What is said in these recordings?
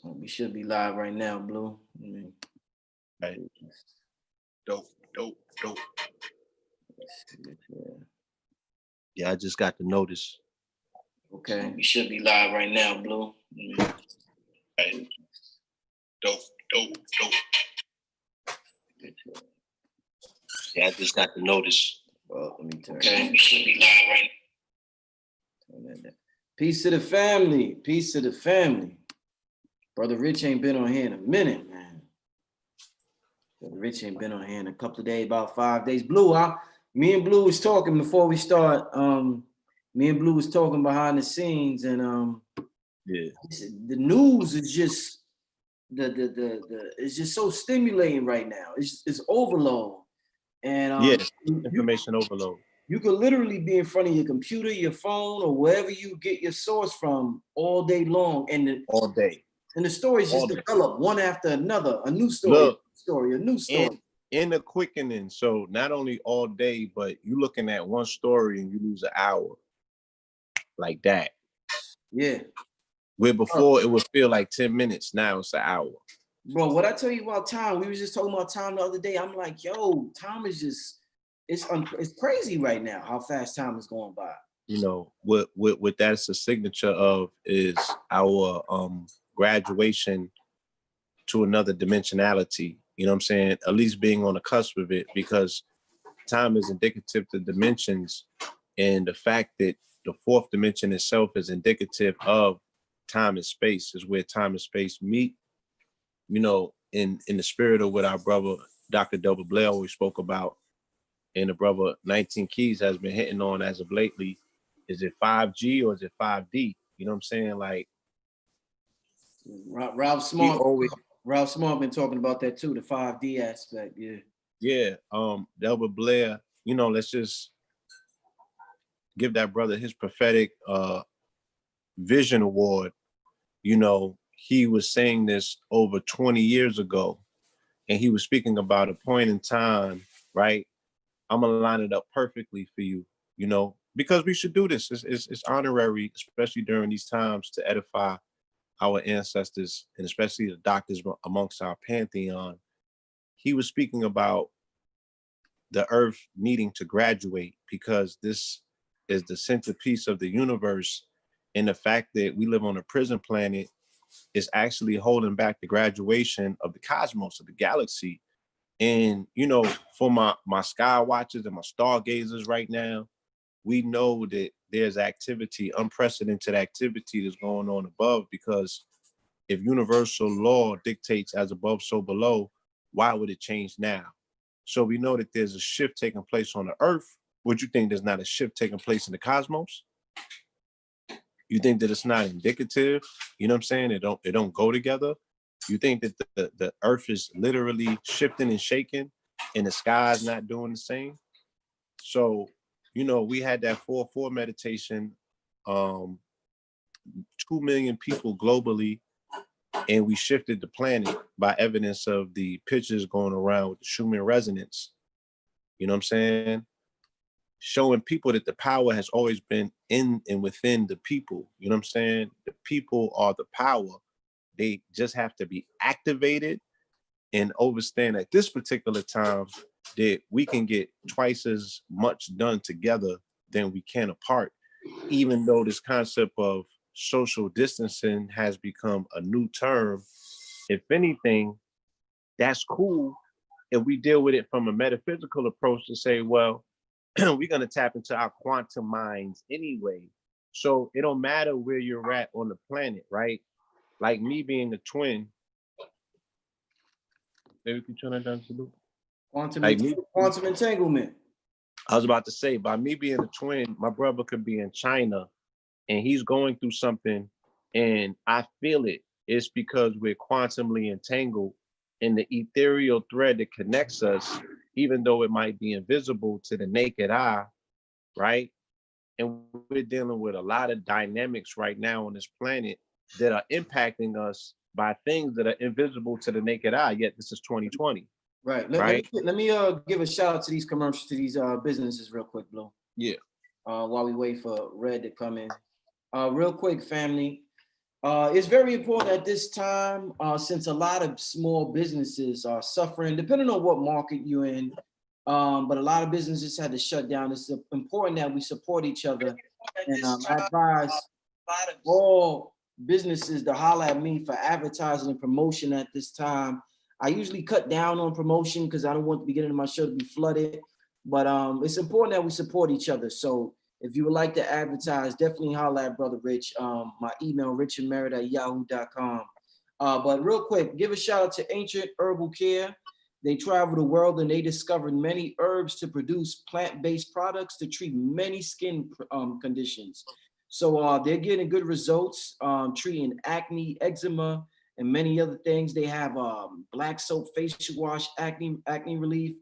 We should be live right now, Blue. Right. Dope. Yeah, I just got the notice. Okay, we should be live right now, Blue. Right. Dope. Yeah, I just got the notice. Well, let me turn. Okay, we should be live right now. Peace to the family. Peace to the family. Brother Rich ain't been on here in a minute, man. Brother Rich ain't been on here in a couple of days, about 5 days. Blue, me and Blue was talking before we start. Me and Blue was talking behind the scenes, and yeah, the news is just it's just so stimulating right now. It's overload, and yes, information overload. You could literally be in front of your computer, your phone, or wherever you get your source from all day long, and all day. And the stories just develop one after another. A new story, Look, a new story. In the quickening, so not only all day, but you looking at one story and you lose an hour. Like that. Yeah. Where before it would feel like 10 minutes, now it's an hour. Bro, what I tell you about time, we were just talking about time the other day. I'm like, yo, time is just, it's crazy right now how fast time is going by. You know, what that's a signature of is our graduation to another dimensionality. You know what I'm saying? At least being on the cusp of it, because time is indicative to dimensions, and the fact that the fourth dimension itself is indicative of time and space, is where time and space meet. You know, in the spirit of what our brother Dr. Delbert Blair always spoke about, and the brother 19 Keys has been hitting on as of lately, is it 5G or is it 5D? You know what I'm saying? Like Ralph Smart been talking about that too, the 5D aspect. Yeah. Delbert Blair, you know, let's just give that brother his prophetic vision award. You know, he was saying this over 20 years ago, and he was speaking about a point in time, right? I'm gonna line it up perfectly for you, you know, because we should do this. It's honorary, especially during these times, to edify our ancestors, and especially the doctors amongst our pantheon. He was speaking about the earth needing to graduate, because this is the centerpiece of the universe, and the fact that we live on a prison planet is actually holding back the graduation of the cosmos, of the galaxy. And, you know, for my sky watchers and my stargazers right now, we know that there's activity, unprecedented activity that's going on above, because if universal law dictates as above, so below, why would it change now? So we know that there's a shift taking place on the earth. Would you think there's not a shift taking place in the cosmos? You think that it's not indicative? You know what I'm saying? It don't go together. You think that the earth is literally shifting and shaking and the sky is not doing the same? So, you know, we had that 4-4 meditation, 2 million people globally, and we shifted the planet by evidence of the pictures going around with the Schumann resonance. You know what I'm saying? Showing people that the power has always been in and within the people. You know what I'm saying? The people are the power. They just have to be activated and understand at this particular time that we can get twice as much done together than we can apart, even though this concept of social distancing has become a new term. If anything, that's cool if we deal with it from a metaphysical approach to say, well, we're going to tap into our quantum minds anyway. So it don't matter where you're at on the planet, right? Like me being a twin. Maybe we can turn that down to the quantum entanglement. I was about to say, by me being a twin, my brother could be in China and he's going through something and I feel it. It's because we're quantumly entangled in the ethereal thread that connects us, even though it might be invisible to the naked eye, right? And we're dealing with a lot of dynamics right now on this planet that are impacting us by things that are invisible to the naked eye, yet this is 2020. Right. Let me give a shout out to these commercials, to these businesses real quick, Blue. Yeah. While we wait for Red to come in. Real quick, family. It's very important at this time, since a lot of small businesses are suffering, depending on what market you're in. But a lot of businesses had to shut down. It's important that we support each other. And I advise all businesses to holler at me for advertising and promotion at this time. I usually cut down on promotion because I don't want the beginning of my show to be flooded. But it's important that we support each other. So if you would like to advertise, definitely holler at Brother Rich. My email, richandmerit@yahoo.com. But real quick, give a shout out to Ancient Herbal Care. They traveled the world and they discovered many herbs to produce plant-based products to treat many skin conditions. So they're getting good results, treating acne, eczema, and many other things. They have black soap facial wash, acne relief,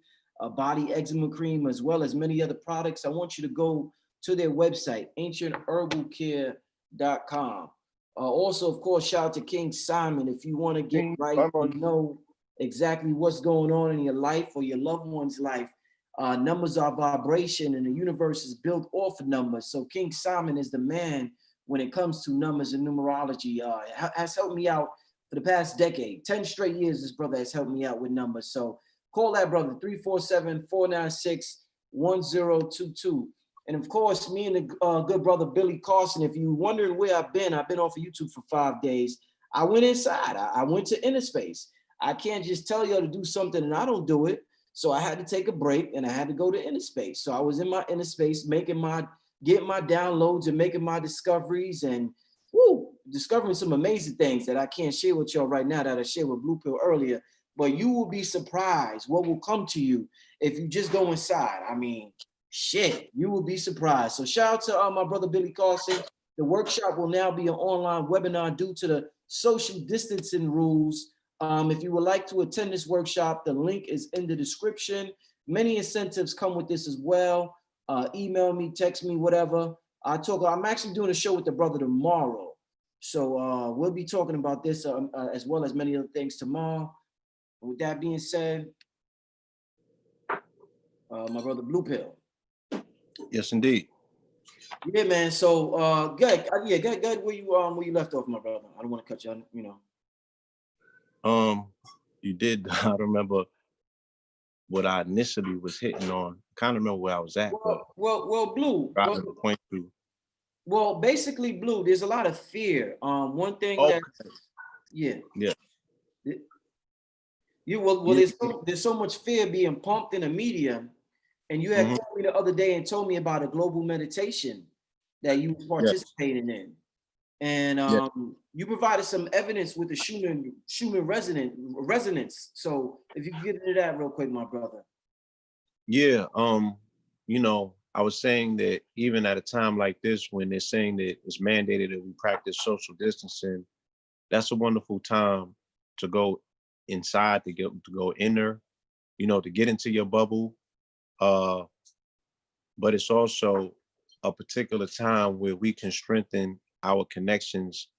body eczema cream, as well as many other products. I want you to go to their website, ancientherbal.care.com. Also, of course, shout out to King Simon. If you want to get right and know exactly what's going on in your life or your loved one's life, numbers are vibration and the universe is built off of numbers. So King Simon is the man when it comes to numbers and numerology. Has helped me out for the past decade. 10 straight years, this brother has helped me out with numbers. So call that brother, 347-496-1022. And of course, me and the good brother Billy Carson, if you're wondering where I've been off of YouTube for 5 days. I went inside. I went to inner space. I can't just tell you to do something and I don't do it. So I had to take a break and I had to go to inner space. So I was in my inner space, getting my downloads and making my discoveries and discovering some amazing things that I can't share with y'all right now that I shared with Blue Pill earlier. But you will be surprised what will come to you if you just go inside. I mean, shit, you will be surprised. So shout out to my brother Billy Carson. The workshop will now be an online webinar due to the social distancing rules. If you would like to attend this workshop, the link is in the description. Many incentives come with this as well. Email me, text me, whatever. I'm actually doing a show with the brother tomorrow. So we'll be talking about this as well as many other things tomorrow. With that being said, my brother Blue Pill. Yes, indeed. Yeah, man. So good. Good. Where you left off, my brother. I don't want to cut you on, You did. I remember what I initially was hitting on. Kind of remember where I was at. Well, Blue. Point to. Well, basically, Blue. There's a lot of fear. One thing yeah. There's so much fear being pumped in the media, and you had called me the other day and told me about a global meditation that you were participating in. And you provided some evidence with the Schumann resonance. So if you can get into that real quick, my brother. Yeah, I was saying that even at a time like this, when they're saying that it's mandated that we practice social distancing, that's a wonderful time to go inside, to go inner, to get into your bubble. But it's also a particular time where we can strengthen our connections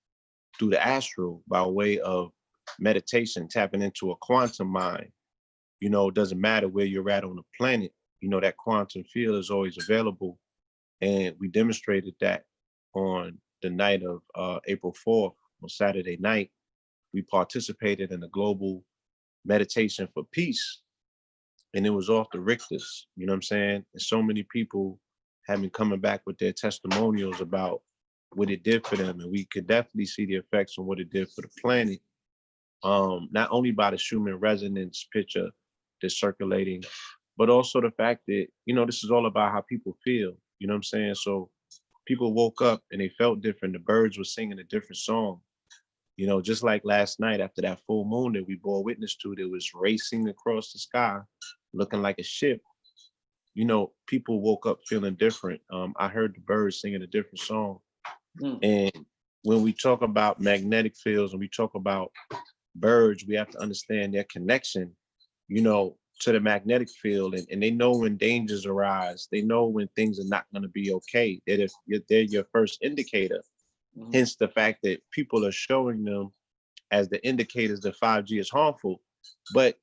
through the astral by way of meditation, tapping into a quantum mind. It doesn't matter where you're at on the planet, that quantum field is always available. And we demonstrated that on the night of April 4th, on Saturday night. We participated in a global meditation for peace. And it was off the Richters, you know what I'm saying? And so many people have been coming back with their testimonials about what it did for them. And we could definitely see the effects on what it did for the planet. Not only by the Schumann resonance picture that's circulating, but also the fact that, this is all about how people feel, you know what I'm saying? So people woke up and they felt different. The birds were singing a different song. Just like last night after that full moon that we bore witness to, that was racing across the sky, looking like a ship. People woke up feeling different. I heard the birds singing a different song. And when we talk about magnetic fields and we talk about birds, we have to understand their connection, to the magnetic field. And they know when dangers arise. They know when things are not going to be okay. They're your first indicator. Hence the fact that people are showing them as the indicators that 5G is harmful, but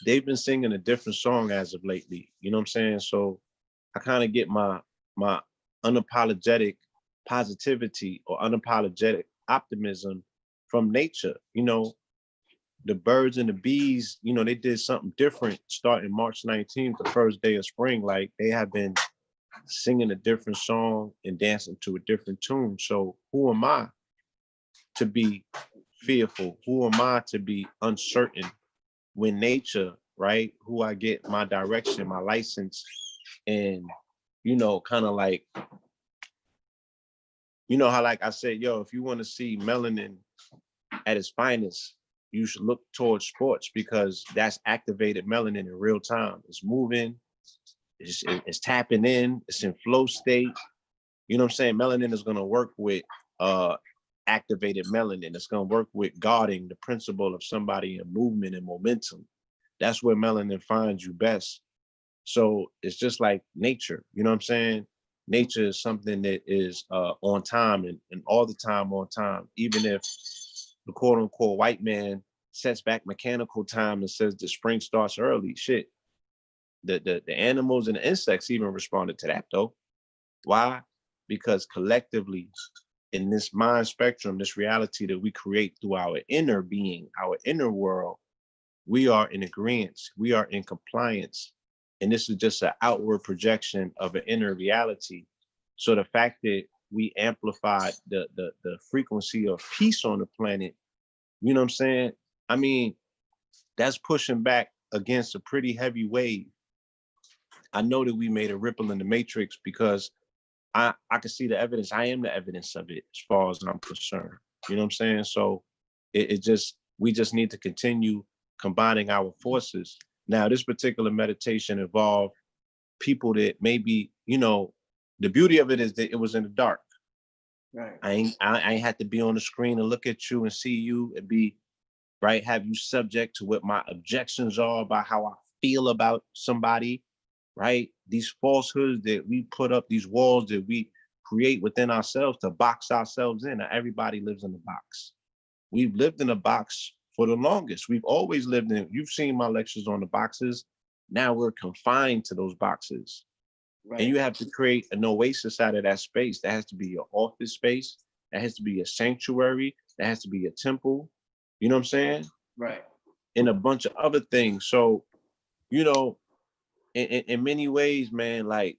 they've been singing a different song as of lately. You know what I'm saying? So I kind of get my unapologetic positivity or unapologetic optimism from nature. You know, the birds and the bees, you know, they did something different starting March 19th, the first day of spring. Like they have been singing a different song and dancing to a different tune. So who am I to be fearful? Who am I to be uncertain when nature, right? Who I get my direction, my license, and, you know, kind of like, you know how like I said, yo, if you want to see melanin at its finest, you should look towards sports because that's activated melanin in real time. It's moving, it's tapping in, it's in flow state. You know what I'm saying? Melanin is going to work with activated melanin. It's going to work with guarding the principle of somebody in movement and momentum. That's where melanin finds you best. So it's just like nature. You know what I'm saying? Nature is something that is on time and all the time on time, even if the quote unquote white man sets back mechanical time and says the spring starts early. Shit. The animals and the insects even responded to that though. Why? Because collectively in this mind spectrum, this reality that we create through our inner being, our inner world, we are in agreement, we are in compliance. And this is just an outward projection of an inner reality. So the fact that we amplified the frequency of peace on the planet, you know what I'm saying? I mean, that's pushing back against a pretty heavy wave. I know that we made a ripple in the matrix because I can see the evidence. I am the evidence of it as far as I'm concerned. You know what I'm saying? So we just need to continue combining our forces. Now, this particular meditation involved people that maybe, you know, the beauty of it is that it was in the dark. Right. I ain't had to be on the screen and look at you and see you and be, right, have you subject to what my objections are about how I feel about somebody, right? These falsehoods that we put up, these walls that we create within ourselves to box ourselves in. Now, everybody lives in a box. We've lived in a box for the longest. We've always lived in, you've seen my lectures on the boxes. Now we're confined to those boxes. Right. And you have to create an oasis out of that space. That has to be your office space. That has to be a sanctuary. That has to be a temple. You know what I'm saying? Right. And a bunch of other things. So, you know, in many ways, man, like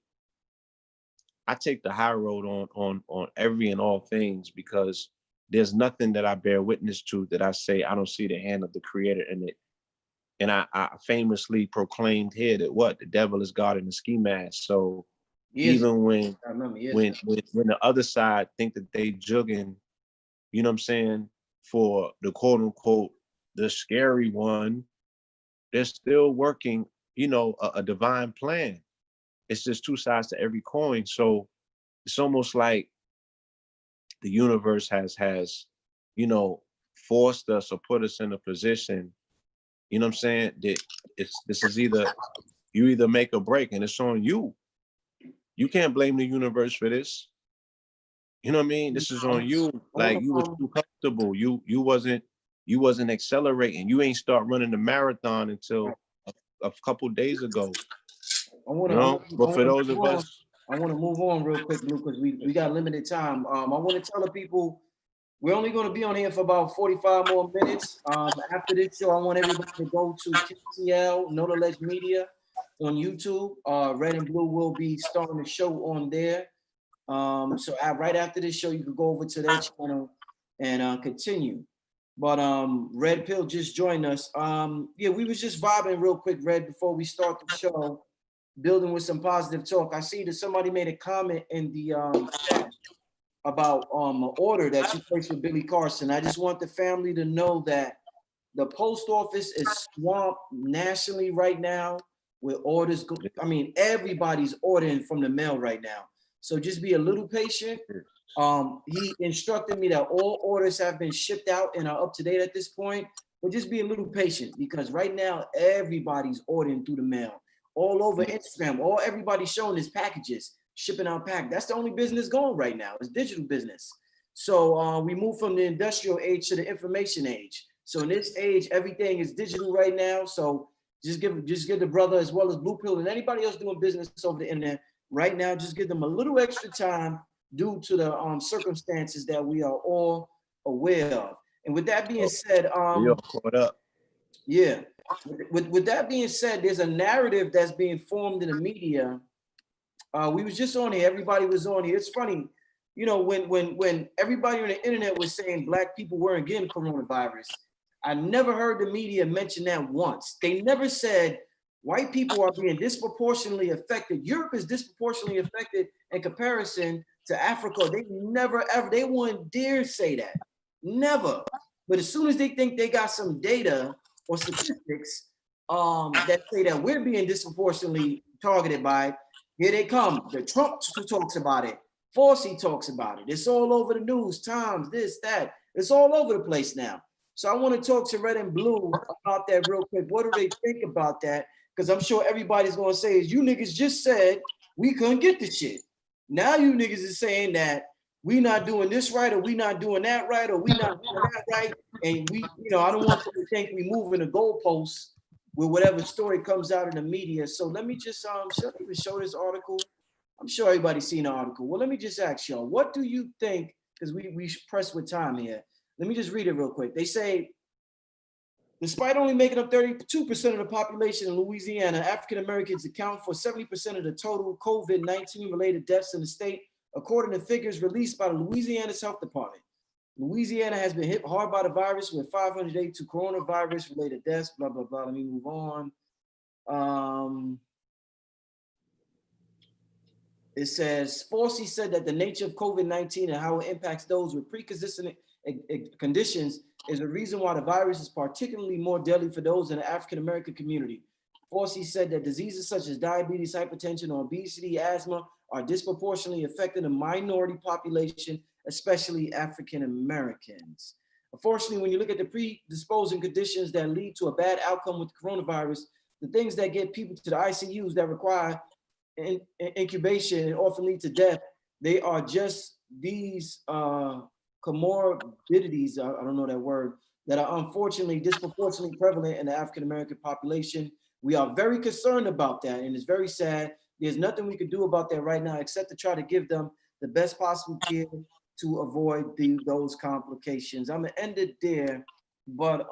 I take the high road on every and all things because there's nothing that I bear witness to that I say I don't see the hand of the creator in it. And I famously proclaimed here that what the devil is God in the ski mask. So even when the other side think that they jugging, you know what I'm saying, for the quote unquote the scary one, they're still working, you know, a divine plan. It's just two sides to every coin. So it's almost like the universe has, you know, forced us or put us in a position, you know what I'm saying, that this is either you either make or break, and it's on you. You can't blame the universe for this. You know what I mean? This is on you. Like you was too comfortable. You wasn't accelerating. You ain't start running the marathon until a couple days ago. But for those of us, I want to move on real quick, Blue, because we got limited time. I want to tell the people we're only going to be on here for about 45 more minutes. After this show, I want everybody to go to KTL, No Ledge Media on YouTube. Red and Blue will be starting the show on there. So right after this show, you can go over to their channel and continue. But Red Pill just joined us. Yeah, we was just vibing real quick, Red, before we start the show, building with some positive talk. I see that somebody made a comment in the chat about an order that you placed with Billy Carson. I just want the family to know that the post office is swamped nationally right now with orders. I mean, everybody's ordering from the mail right now. So just be a little patient. He instructed me that all orders have been shipped out and are up to date at this point, but just be a little patient because right now everybody's ordering through the mail. All over Instagram, everybody's showing his packages, shipping out pack. That's the only business going right now. It's digital business. So we move from the industrial age to the information age. So in this age, everything is digital right now. So just give the brother as well as Blue Pill and anybody else doing business over the internet right now, just give them a little extra time due to the circumstances that we are all aware of. And with that being said, We all caught up. yeah, with that being said, there's a narrative that's being formed in the media. We was just on here. Everybody was on here. It's funny, you know, when everybody on the internet was saying black people weren't getting coronavirus, I never heard the media mention that once. They never said white people are being disproportionately affected. Europe is disproportionately affected in comparison to Africa. They never ever, they wouldn't dare say that. Never. But as soon as they think they got some data or statistics that say that we're being disproportionately targeted by it, here they come. The Trump talks about it. Fauci talks about it. It's all over the news, Times, this, that. It's all over the place now. So I want to talk to Red and Blue about that real quick. What do they think about that? Because I'm sure everybody's going to say is you niggas just said we couldn't get the shit. Now you niggas is saying that we not doing this right, or we not doing that right, or we not doing that right. And we, you know, I don't want them to think we moving the goalposts with whatever story comes out in the media. So let me just show this article. I'm sure everybody's seen the article. Well, let me just ask y'all, what do you think? Because we press with time here. Let me just read it real quick. They say, despite only making up 32% of the population in Louisiana, African Americans account for 70% of the total COVID-19 related deaths in the state, according to figures released by the Louisiana's Health Department. Louisiana has been hit hard by the virus with 582 coronavirus related deaths, blah, blah, blah. Let me move on. It says, Fauci said that the nature of COVID-19 and how it impacts those with pre-existing conditions is the reason why the virus is particularly more deadly for those in the African-American community. Fauci said that diseases such as diabetes, hypertension, or obesity, asthma are disproportionately affecting the minority population, especially African-Americans. Unfortunately, when you look at the predisposing conditions that lead to a bad outcome with coronavirus, the things that get people to the ICUs that require incubation and often lead to death, they are just these comorbidities, I don't know that word, that are unfortunately disproportionately prevalent in the African-American population. We are very concerned about that, and it's very sad. There's nothing we can do about that right now except to try to give them the best possible care to avoid those complications. I'm gonna end it there, but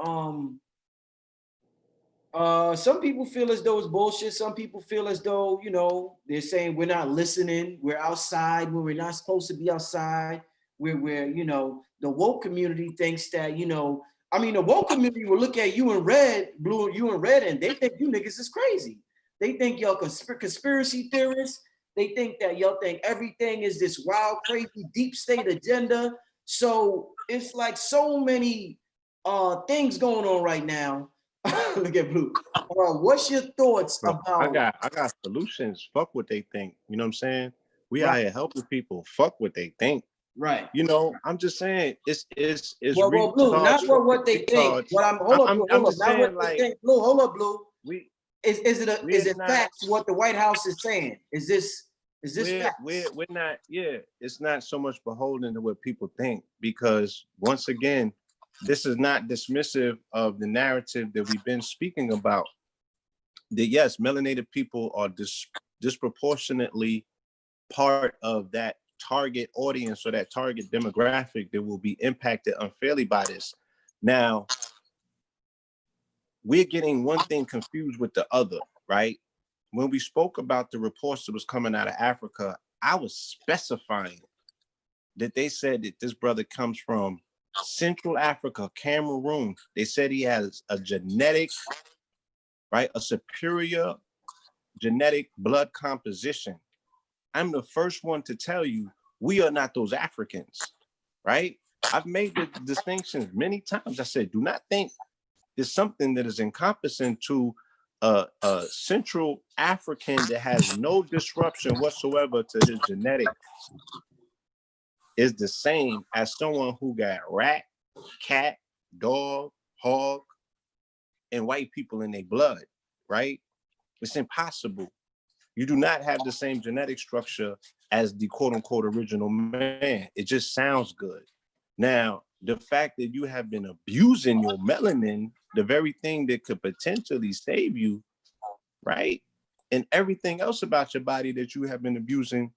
some people feel as though it's bullshit. Some people feel as though, you know, they're saying we're not listening. We're outside when we're not supposed to be outside. We're, you know, the woke community thinks that, you know, I mean, the woke community will look at you in red, blue, you in red, and they think you niggas is crazy. They think y'all conspiracy theorists. They think that y'all think everything is this wild, crazy, deep state agenda. So it's like so many things going on right now. Look at Blue. What's your thoughts about? I got solutions. Fuck what they think. You know what I'm saying? We Right. out here helping people. Fuck what they think. Right. You know, I'm just saying it's well, Blue, not what they think. What I'm hold up, I'm not saying, what like, they think. Blue, hold up, Blue. We Is it facts what the White House is saying? Is this facts? We're not, yeah, it's not so much beholden to what people think, because once again, this is not dismissive of the narrative that we've been speaking about. That yes, melanated people are disproportionately part of that target audience or that target demographic that will be impacted unfairly by this. Now, we're getting one thing confused with the other, right? When we spoke about the reports that was coming out of Africa, I was specifying that they said that this brother comes from Central Africa, Cameroon. They said he has a genetic, right, a superior genetic blood composition. I'm the first one to tell you, we are not those Africans, right? I've made the distinctions many times. I said, do not think there's something that is encompassing to a Central African that has no disruption whatsoever to his genetics is the same as someone who got rat, cat, dog, hog, and white people in their blood, right? It's impossible. You do not have the same genetic structure as the quote unquote original man. It just sounds good. Now, the fact that you have been abusing your melanin, the very thing that could potentially save you, right? And everything else about your body that you have been abusing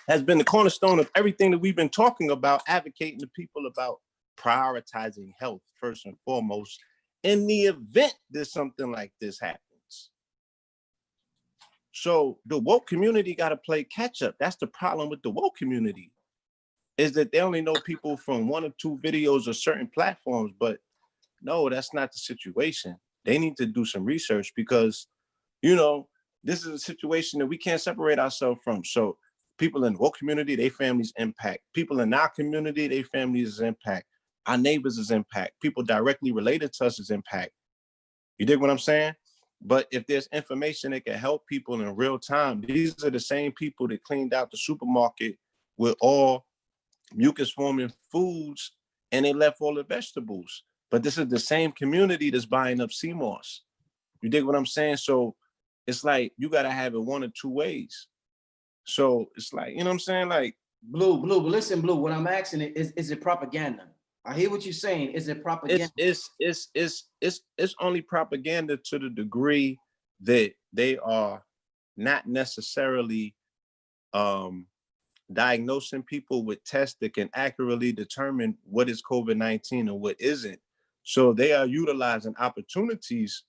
has been the cornerstone of everything that we've been talking about, advocating to people about prioritizing health first and foremost in the event that something like this happens. So the woke community got to play catch up. That's the problem with the woke community, is that they only know people from 1 or 2 videos or certain platforms. But no, that's not the situation. They need to do some research because, you know, this is a situation that we can't separate ourselves from. So people in the woke community, their families impact. People in our community, their families impact. Our neighbors is impact. People directly related to us is impact. You dig what I'm saying? But if there's information that can help people in real time, these are the same people that cleaned out the supermarket with all mucus forming foods and they left all the vegetables. But this is the same community that's buying up sea moss. You dig what I'm saying? So it's like you got to have it 1 or 2 ways. So it's like, you know what I'm saying? Like, Blue, but listen, Blue, what I'm asking is it propaganda? I hear what you're saying. Is it propaganda? it's only propaganda to the degree that they are not necessarily diagnosing people with tests that can accurately determine what is COVID-19 and what isn't. So they are utilizing opportunities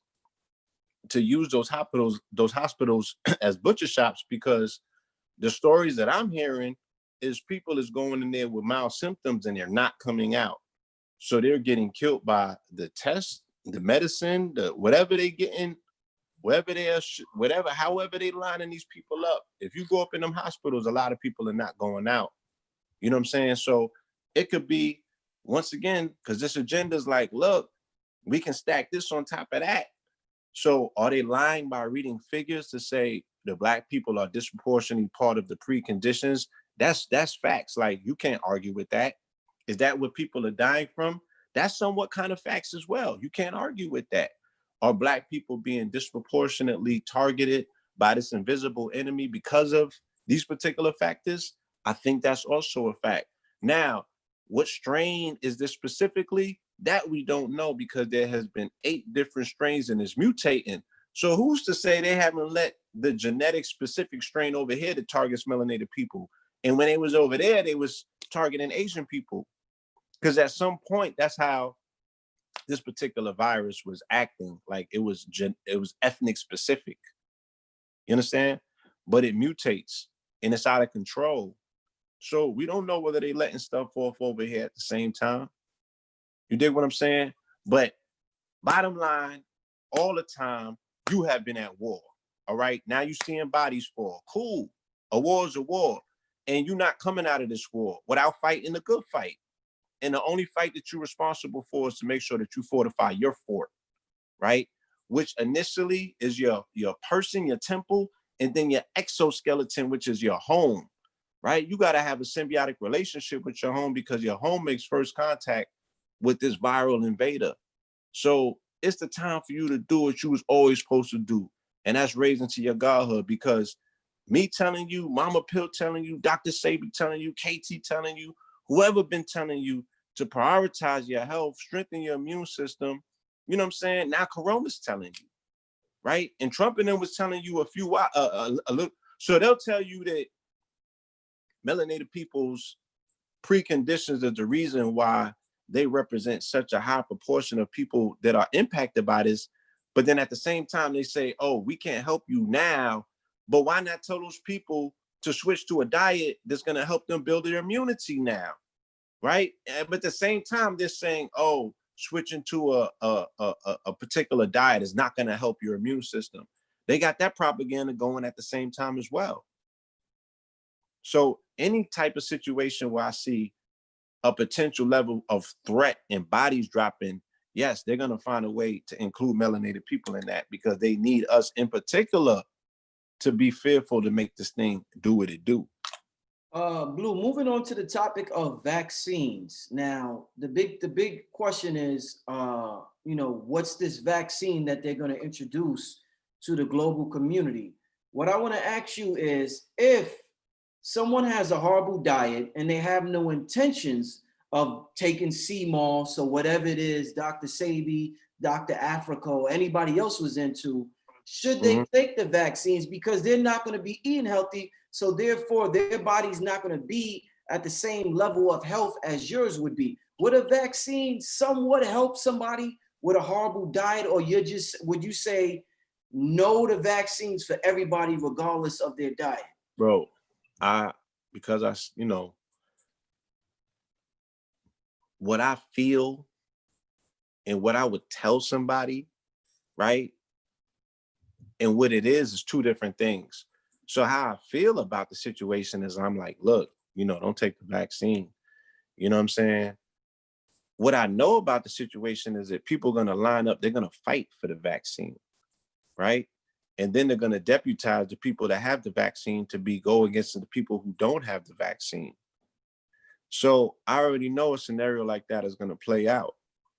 to use those hospitals as butcher shops, because the stories that I'm hearing is people is going in there with mild symptoms and they're not coming out. So they're getting killed by the test, the medicine, the whatever they getting, wherever they are, however they lining these people up. If you go up in them hospitals, a lot of people are not going out. You know what I'm saying? So it could be, once again, because this agenda is like, look, we can stack this on top of that. So are they lying by reading figures to say the Black people are disproportionately part of the preconditions? That's facts. Like, you can't argue with that. Is that what people are dying from? That's somewhat kind of facts as well. You can't argue with that. Are Black people being disproportionately targeted by this invisible enemy because of these particular factors? I think that's also a fact. Now, what strain is this specifically? That we don't know, because there has been 8 different strains and it's mutating. So who's to say they haven't let the genetic specific strain over here that targets melanated people? And when they was over there, they was targeting Asian people. Because at some point, that's how this particular virus was acting. Like it was ethnic specific. You understand? But it mutates and it's out of control. So we don't know whether they letting stuff off over here at the same time. You dig what I'm saying? But bottom line, all the time, you have been at war. All right. Now you're seeing bodies fall. Cool. A war is a war. And you're not coming out of this war without fighting a good fight. And the only fight that you're responsible for is to make sure that you fortify your fort, right? Which initially is your person, your temple, and then your exoskeleton, which is your home, right? You got to have a symbiotic relationship with your home, because your home makes first contact with this viral invader. So it's the time for you to do what you was always supposed to do. And that's raising to your godhood, because me telling you, Mama Pill telling you, Dr. Sabi telling you, KT telling you, whoever been telling you to prioritize your health, strengthen your immune system, you know what I'm saying? Now Corona's telling you, right? And Trump and them was telling you a little. So they'll tell you that melanated people's preconditions is the reason why they represent such a high proportion of people that are impacted by this. But then at the same time, they say, oh, we can't help you now, but why not tell those people to switch to a diet that's going to help them build their immunity now, right? But at the same time, they're saying, oh, switching to a particular diet is not going to help your immune system. They got that propaganda going at the same time as well. So any type of situation where I see a potential level of threat and bodies dropping, yes, they're going to find a way to include melanated people in that, because they need us in particular to be fearful to make this thing do what it do. Blue, moving on to the topic of vaccines. Now, the big question is, what's this vaccine that they're going to introduce to the global community? What I want to ask you is, if someone has a horrible diet and they have no intentions of taking sea moss or whatever it is Dr. Sabi, Dr. Africa, or anybody else was into, should they take the vaccines? Because they're not going to be eating healthy, so therefore their body's not going to be at the same level of health as yours would be. would a vaccine somewhat help somebody with a horrible diet, or would you say no to vaccines for everybody regardless of their diet? Bro, because what I feel and what I would tell somebody, right? And what it is two different things. So how I feel about the situation is I'm like, look, don't take the vaccine. You know what I'm saying? What I know about the situation is that people are going to line up, they're going to fight for the vaccine, right? And then they're going to deputize the people that have the vaccine to go against the people who don't have the vaccine. So I already know a scenario like that is going to play out.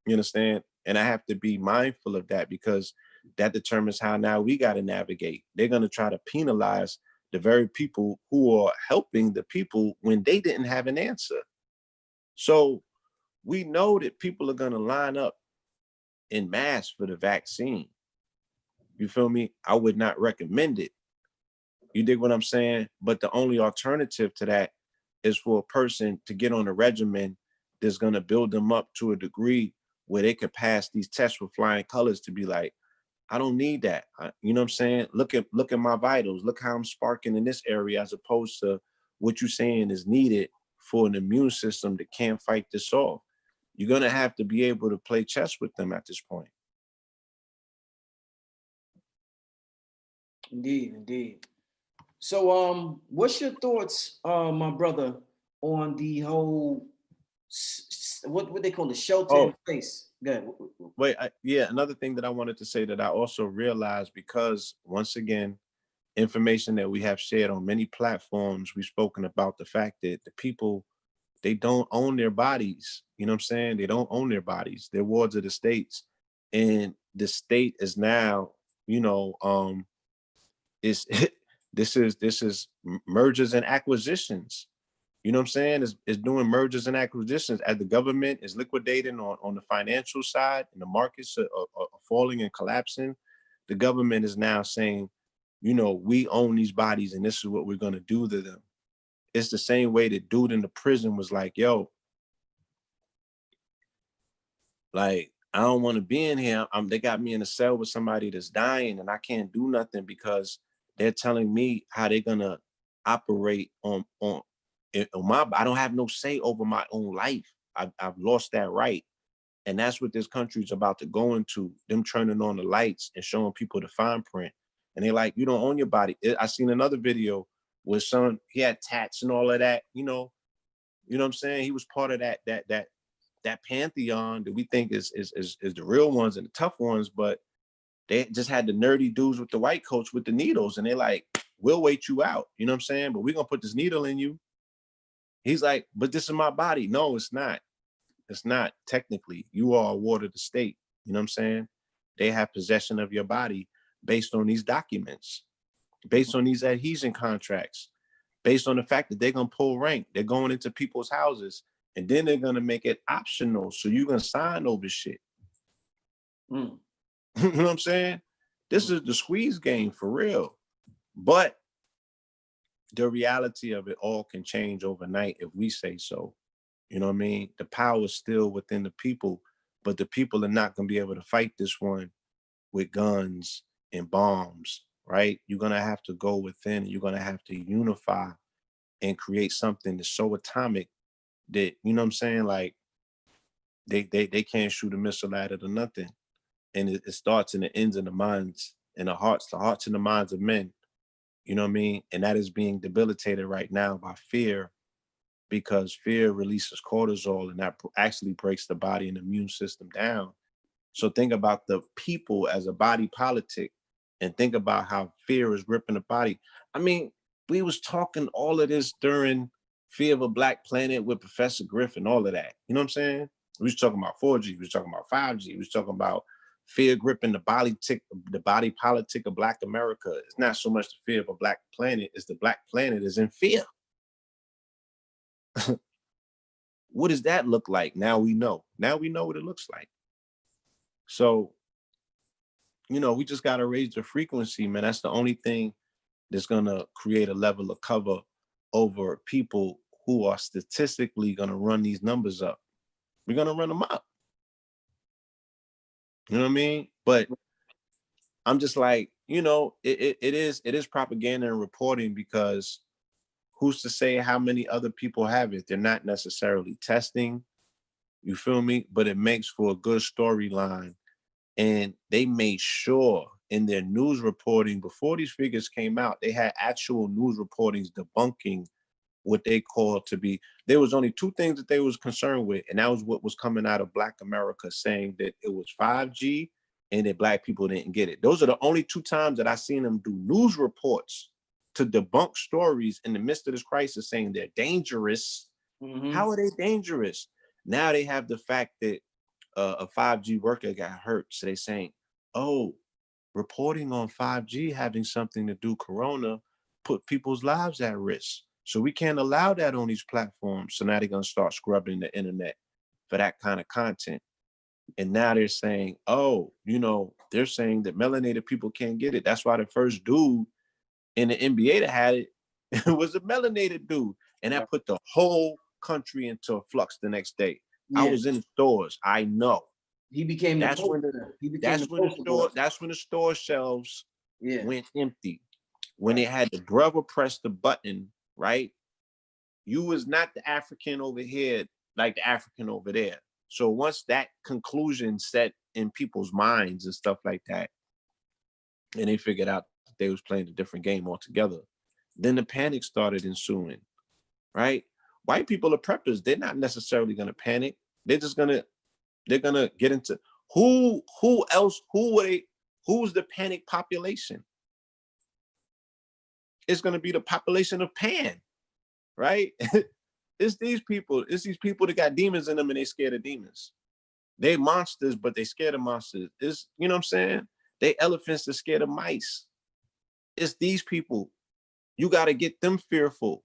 You understand? And I have to be mindful of that because that determines how now we got to navigate. They're going to try to penalize the very people who are helping the people when they didn't have an answer. So we know that people are going to line up in mass for the vaccine. You feel me? I would not recommend it. You dig what I'm saying? But the only alternative to that is for a person to get on a regimen that's going to build them up to a degree where they could pass these tests with flying colors to be like, I don't need that. You know what I'm saying? Look at my vitals. Look how I'm sparking in this area as opposed to what you're saying is needed for an immune system that can't fight this off. You're going to have to be able to play chess with them at this point. Indeed, indeed. So, what's your thoughts, my brother, on the whole what they call the shelter in place? Good. Wait, another thing that I wanted to say that I also realized, because once again, information that we have shared on many platforms, we've spoken about the fact that the people, they don't own their bodies. You know what I'm saying? They don't own their bodies. They're wards of the states. And the state is now, is this is mergers and acquisitions. You know what I'm saying? Is doing mergers and acquisitions as the government is liquidating on the financial side and the markets are falling and collapsing. The government is now saying, we own these bodies and this is what we're going to do to them. It's the same way that dude in the prison was like, yo, like, I don't want to be in here. They got me in a cell with somebody that's dying and I can't do nothing because they're telling me how they're going to operate on my, I don't have no say over my own life. I've lost that right. And that's what this country is about to go into, them turning on the lights and showing people the fine print. And they're like, you don't own your body. I seen another video where he had tats and all of that, you know what I'm saying? He was part of that pantheon that we think is the real ones and the tough ones, but they just had the nerdy dudes with the white coats with the needles. And they're like, we'll wait you out. You know what I'm saying? But we're going to put this needle in you. He's like, but this is my body. No, it's not. It's not. Technically, you are a ward of the state. You know what I'm saying? They have possession of your body based on these documents, based on these adhesion contracts, based on the fact that they're going to pull rank. They're going into people's houses and then they're going to make it optional. So you're going to sign over shit. You know what I'm saying? This is the squeeze game for real. But the reality of it all can change overnight if we say so. You know what I mean? The power is still within the people, but the people are not going to be able to fight this one with guns and bombs, right? You're going to have to go within, you're going to have to unify and create something that's so atomic that, you know what I'm saying? Like they can't shoot a missile at it or nothing. And it starts and it ends in the minds and the hearts and the minds of men. You know what I mean? And that is being debilitated right now by fear, because fear releases cortisol and that actually breaks the body and immune system down. So think about the people as a body politic and think about how fear is gripping the body. I mean, we was talking all of this during Fear of a Black Planet with Professor Griffin, all of that. You know what I'm saying? We was talking about 4G, we was talking about 5G, we was talking about fear gripping the body politic of Black America. It's not so much the fear of a Black planet, it's the Black planet is in fear. What does that look like? Now we know. Now we know what it looks like. So, we just got to raise the frequency, man. That's the only thing that's going to create a level of cover over people who are statistically going to run these numbers up. We're gonna run them up. You know what I mean? But I'm just like, it is propaganda and reporting, because who's to say how many other people have it? They're not necessarily testing. You feel me? But it makes for a good storyline. And they made sure in their news reporting, before these figures came out, they had actual news reportings debunking what they called to be, there was only two things that they was concerned with, and that was what was coming out of Black America, saying that it was 5G and that Black people didn't get it. Those are the only two times that I seen them do news reports to debunk stories in the midst of this crisis, saying they're dangerous. How are they dangerous? Now they have the fact that a 5G worker got hurt, so they saying, oh, reporting on 5G having something to do corona put people's lives at risk. So we can't allow that on these platforms. So now they're going to start scrubbing the internet for that kind of content. And now they're saying, oh, they're saying that melanated people can't get it. That's why the first dude in the NBA that had it was a melanated dude. And that put the whole country into a flux the next day. I was in the stores. I know. He became that's when the store shelves went empty. When they had the brother press the button, right? You was not the African over here like the African over there. So once that conclusion set in people's minds and stuff like that, and they figured out that they was playing a different game altogether, then the panic started ensuing, right? White people are preppers. They're not necessarily going to panic. They're going to get into who's the panic population? It's going to be the population of Pan, right? It's these people that got demons in them and they scared of demons. They monsters, but they scared of monsters. It's, you know what I'm saying? They elephants that scared of mice. It's these people. You got to get them fearful.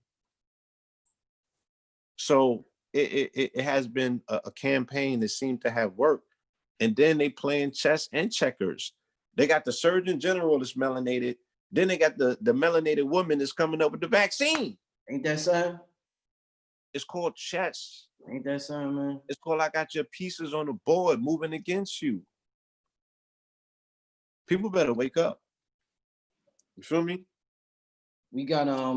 So it has been a campaign that seemed to have worked. And then they playing chess and checkers. They got the Surgeon General that's melanated. Then they got the melanated woman that's coming up with the vaccine. Ain't that something? It's called chess. Ain't that something, man? It's called I got your pieces on the board moving against you. People better wake up. You feel me? We got I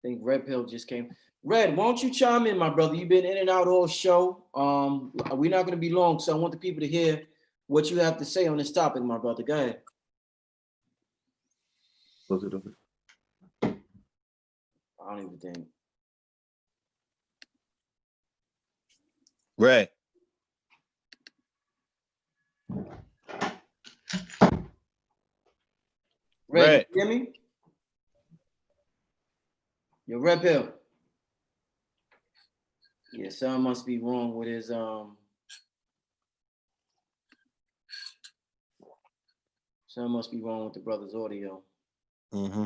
think Red Pill just came. Red, why don't you chime in, my brother? You've been in and out all show. We're not gonna be long, so I want the people to hear what you have to say on this topic, my brother. Go ahead. Close it over. I don't even think. Red. Red, you hear me? Yo, Red Pill. Yeah, something must be wrong with his something must be wrong with the brother's audio. Mm-hmm.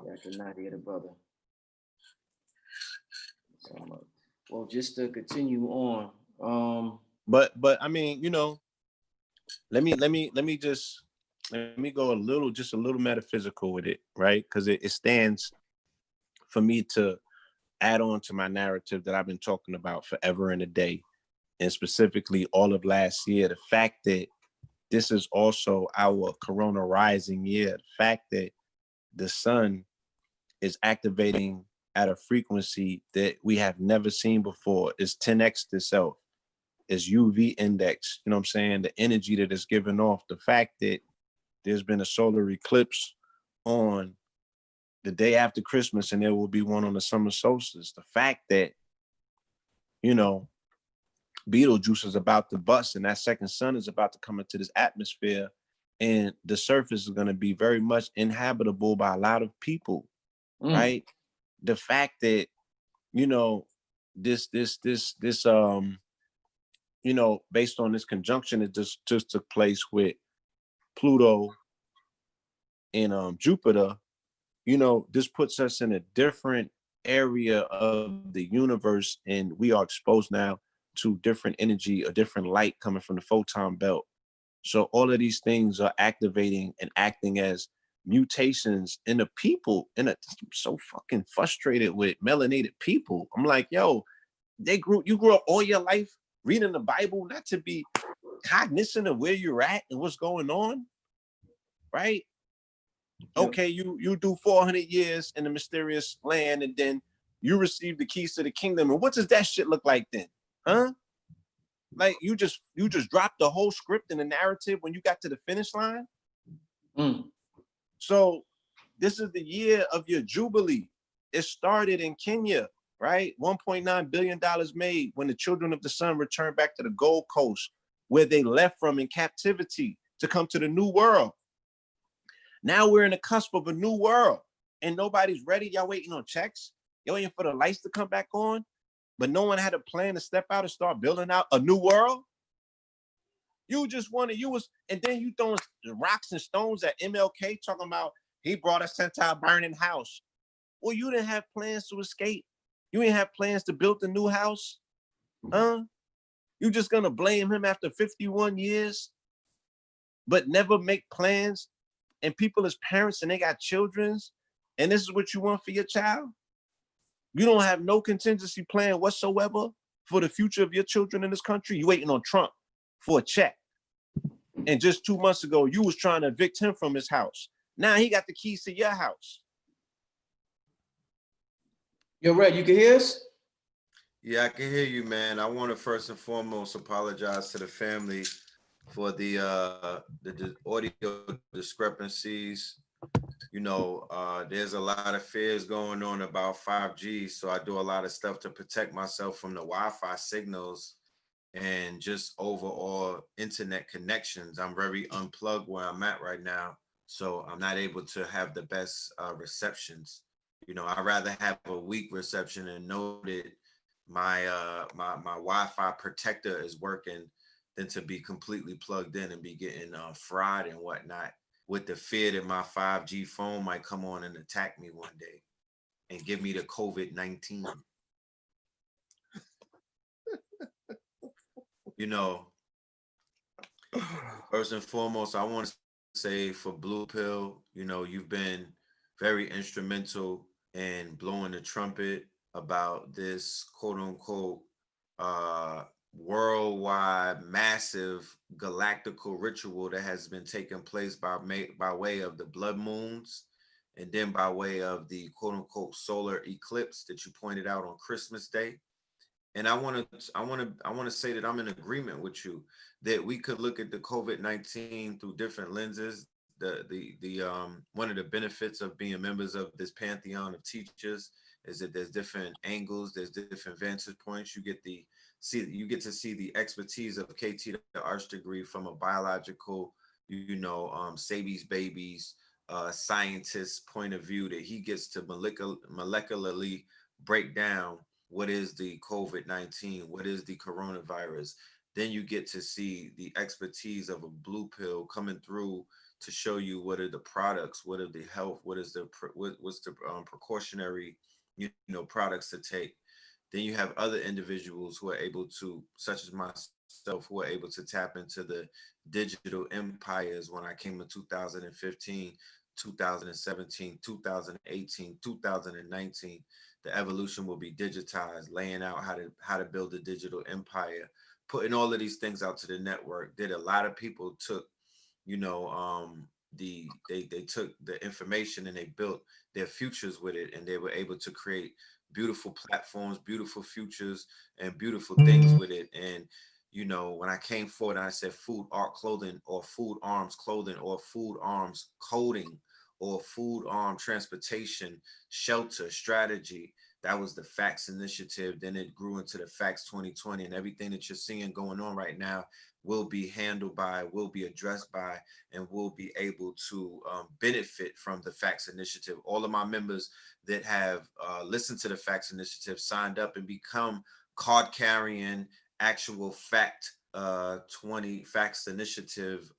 Yeah, I cannot hear the brother. Well, just to continue on. But I mean, let me go a little metaphysical with it, right? Because it stands for me to add on to my narrative that I've been talking about forever and a day, and specifically all of last year. The fact that this is also our Corona rising year, the fact that the sun is activating at a frequency that we have never seen before, is 10x itself, is UV index, you know what I'm saying? The energy that is given off, the fact that there's been a solar eclipse on the day after Christmas and there will be one on the summer solstice, the fact that, Betelgeuse is about to bust and that second sun is about to come into this atmosphere, and the surface is going to be very much inhabitable by a lot of people, right? The fact that, this based on this conjunction that just took place with Pluto and Jupiter, this puts us in a different area of the universe, and we are exposed now to different energy, a different light coming from the photon belt. So all of these things are activating and acting as mutations in the people. I'm so fucking frustrated with melanated people. I'm like, yo, You grew up all your life reading the Bible, not to be cognizant of where you're at and what's going on, right? Okay, you do 400 years in the mysterious land, and then you receive the keys to the kingdom. And what does that shit look like then? Huh? Like you just dropped the whole script and the narrative when you got to the finish line. So this is the year of your jubilee. It started in Kenya, right? $1.9 billion made when the children of the sun returned back to the Gold Coast, where they left from in captivity to come to the new world. Now we're in the cusp of a new world and nobody's ready. Y'all waiting on checks. Y'all waiting for the lights to come back on, but no one had a plan to step out and start building out a new world. You just wanted, and then you throwing rocks and stones at MLK talking about he brought us into a burning house. Well, you didn't have plans to escape. You didn't have plans to build a new house. You just gonna blame him after 51 years, but never make plans. And people as parents and they got children's, and this is what you want for your child? You don't have no contingency plan whatsoever for the future of your children in this country. You waiting on Trump for a check. And just 2 months ago, you was trying to evict him from his house. Now he got the keys to your house. Yo, Red, you can hear us? Yeah, I can hear you, man. I want to first and foremost apologize to the family for the audio discrepancies. You know, there's a lot of fears going on about 5G, so I do a lot of stuff to protect myself from the Wi-Fi signals and just overall internet connections. I'm very unplugged where I'm at right now, so I'm not able to have the best receptions. You know, I'd rather have a weak reception and know that my Wi-Fi protector is working than to be completely plugged in and be getting fried and whatnot, with the fear that my 5G phone might come on and attack me one day and give me the COVID-19. You know, first and foremost, I want to say for Blue Pill, you know, you've been very instrumental in blowing the trumpet about this quote unquote worldwide massive galactical ritual that has been taking place by way of the blood moons, and then by way of the quote unquote solar eclipse that you pointed out on Christmas Day. And I want to say that I'm in agreement with you that we could look at the COVID-19 through different lenses. The one of the benefits of being members of this pantheon of teachers is that there's different angles, there's different vantage points. You get to see the expertise of KT, the arts degree, from a biological, Sabi's babies scientist point of view, that he gets to molecularly break down what is the COVID-19, what is the coronavirus. Then you get to see the expertise of a Blue Pill coming through to show you what are the products, what are the health, what's the precautionary, products to take. Then you have other individuals who are able to, such as myself, who are able to tap into the digital empires. When I came in 2015, 2017, 2018, 2019, the evolution will be digitized, laying out how to build a digital empire, putting all of these things out to the network. That a lot of people took, they took the information and they built their futures with it, and they were able to create beautiful platforms, beautiful futures, and beautiful things with it. And when I came forward and I said food, art, clothing, or food, arms, clothing, or food, arms, coding, or food, arm, transportation, shelter, strategy, that was the Facts Initiative. Then it grew into the Facts 2020, and everything that you're seeing going on right now will be handled by, will be addressed by, and will be able to benefit from the Facts Initiative. All of my members that have listened to the Facts Initiative signed up and become card-carrying, actual Facts Initiative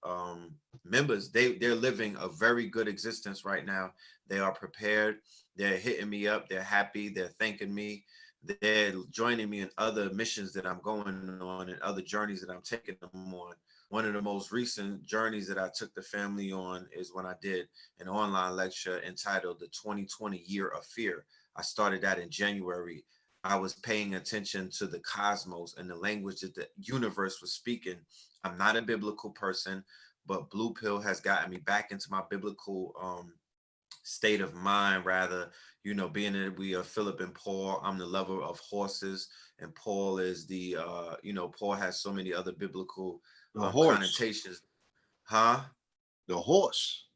members. They're living a very good existence right now. They are prepared. They're hitting me up. They're happy. They're thanking me. They're joining me in other missions that I'm going on and other journeys that I'm taking them on. One of the most recent journeys that I took the family on is when I did an online lecture entitled The 2020 Year of Fear. I started that in January. I was paying attention to the cosmos and the language that the universe was speaking. I'm not a biblical person, but Blue Pill has gotten me back into my biblical state of mind, rather, you know, being that we are Philip and Paul. I'm the lover of horses, and Paul is the you know, Paul has so many other biblical The horse. connotations. Huh? The horse.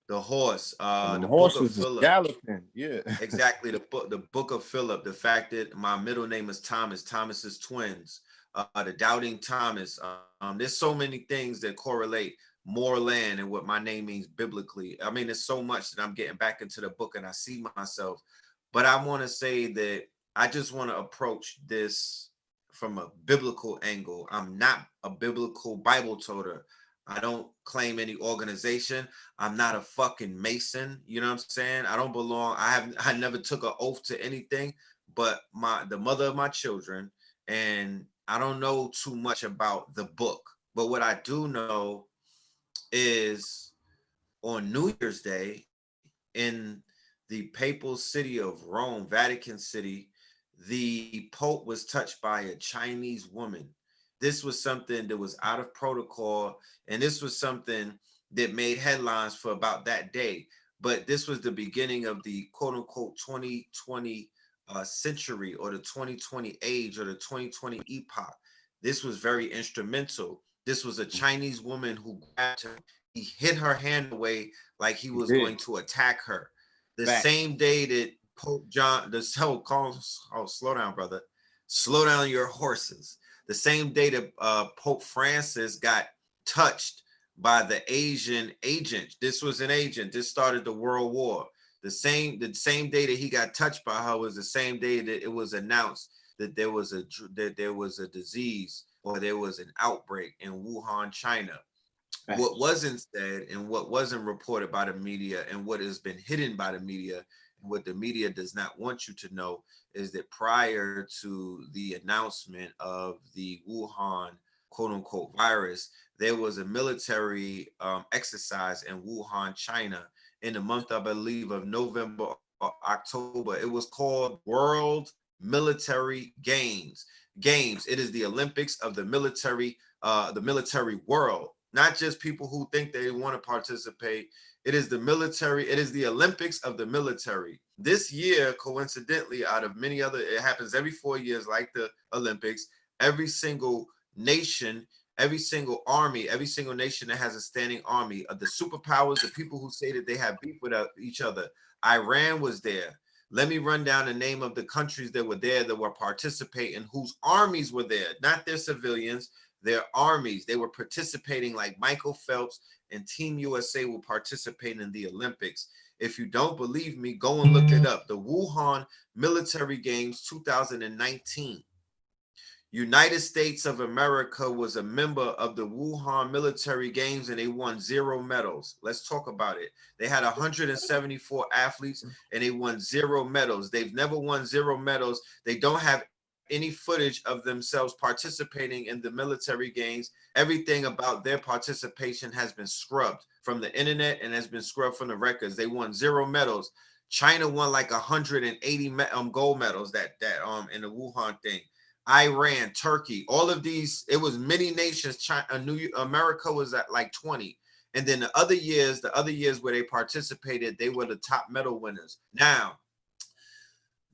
The horse, And the them book of horses is Philip. galloping. Yeah. Exactly, the book of Philip. The fact that my middle name is Thomas. Thomas is twins. The doubting Thomas. There's so many things that correlate more land and what my name means biblically. I mean, there's so much that I'm getting back into the book and I see myself. But I want to say that I just want to approach this from a biblical angle. I'm not a biblical Bible toter. I don't claim any organization. I'm not a fucking Mason. You know what I'm saying? I don't belong. I never took an oath to anything but the mother of my children. And I don't know too much about the book. But what I do know is on New Year's Day in the papal city of Rome, Vatican City, the Pope was touched by a Chinese woman. This was something that was out of protocol, and this was something that made headlines for about that day. But this was the beginning of the quote unquote 2020 century, or the 2020 age, or the 2020 epoch. This was very instrumental. This was a Chinese woman who grabbed her. He hit her hand away like he He was did. going to attack her. The Facts. same day that Pope John, slow down, brother. Slow down your horses. The same day that Pope Francis got touched by the Asian agent. This was an agent. This started the World War. The same day that he got touched by her was the same day that it was announced that there was a disease, or there was an outbreak in Wuhan, China. What Facts. wasn't said and what wasn't reported by the media, and what has been hidden by the media, and what the media does not want you to know, is that prior to the announcement of the Wuhan quote unquote virus, there was a military exercise in Wuhan, China, in the month, I believe, of November or October. It was called World Military Games. It is the Olympics of the military world, not just people who think they want to participate. It is the military. It is the Olympics of the military. This year, coincidentally, out of many other, it happens every 4 years, like the Olympics. Every single nation, every single army, every single nation that has a standing army of the superpowers, the people who say that they have beef with each other. Iran was there. Let me run down the name of the countries that were there, that were participating, whose armies were there, not their civilians, their armies. They were participating, like Michael Phelps and Team USA will participate in the Olympics. If you don't believe me, go and look it up. The Wuhan Military Games 2019. United States of America was a member of the Wuhan Military Games, and they won 0 medals. Let's talk about it. They had 174 athletes and they won 0 medals. They've never won 0 medals. They don't have any footage of themselves participating in the military games. Everything about their participation has been scrubbed from the internet and has been scrubbed from the records. They won 0 medals. China won like 180 gold medals that in the Wuhan thing. Iran, Turkey, all of these, it was many nations. China, America was at like 20. And then the other years where they participated, they were the top medal winners. Now,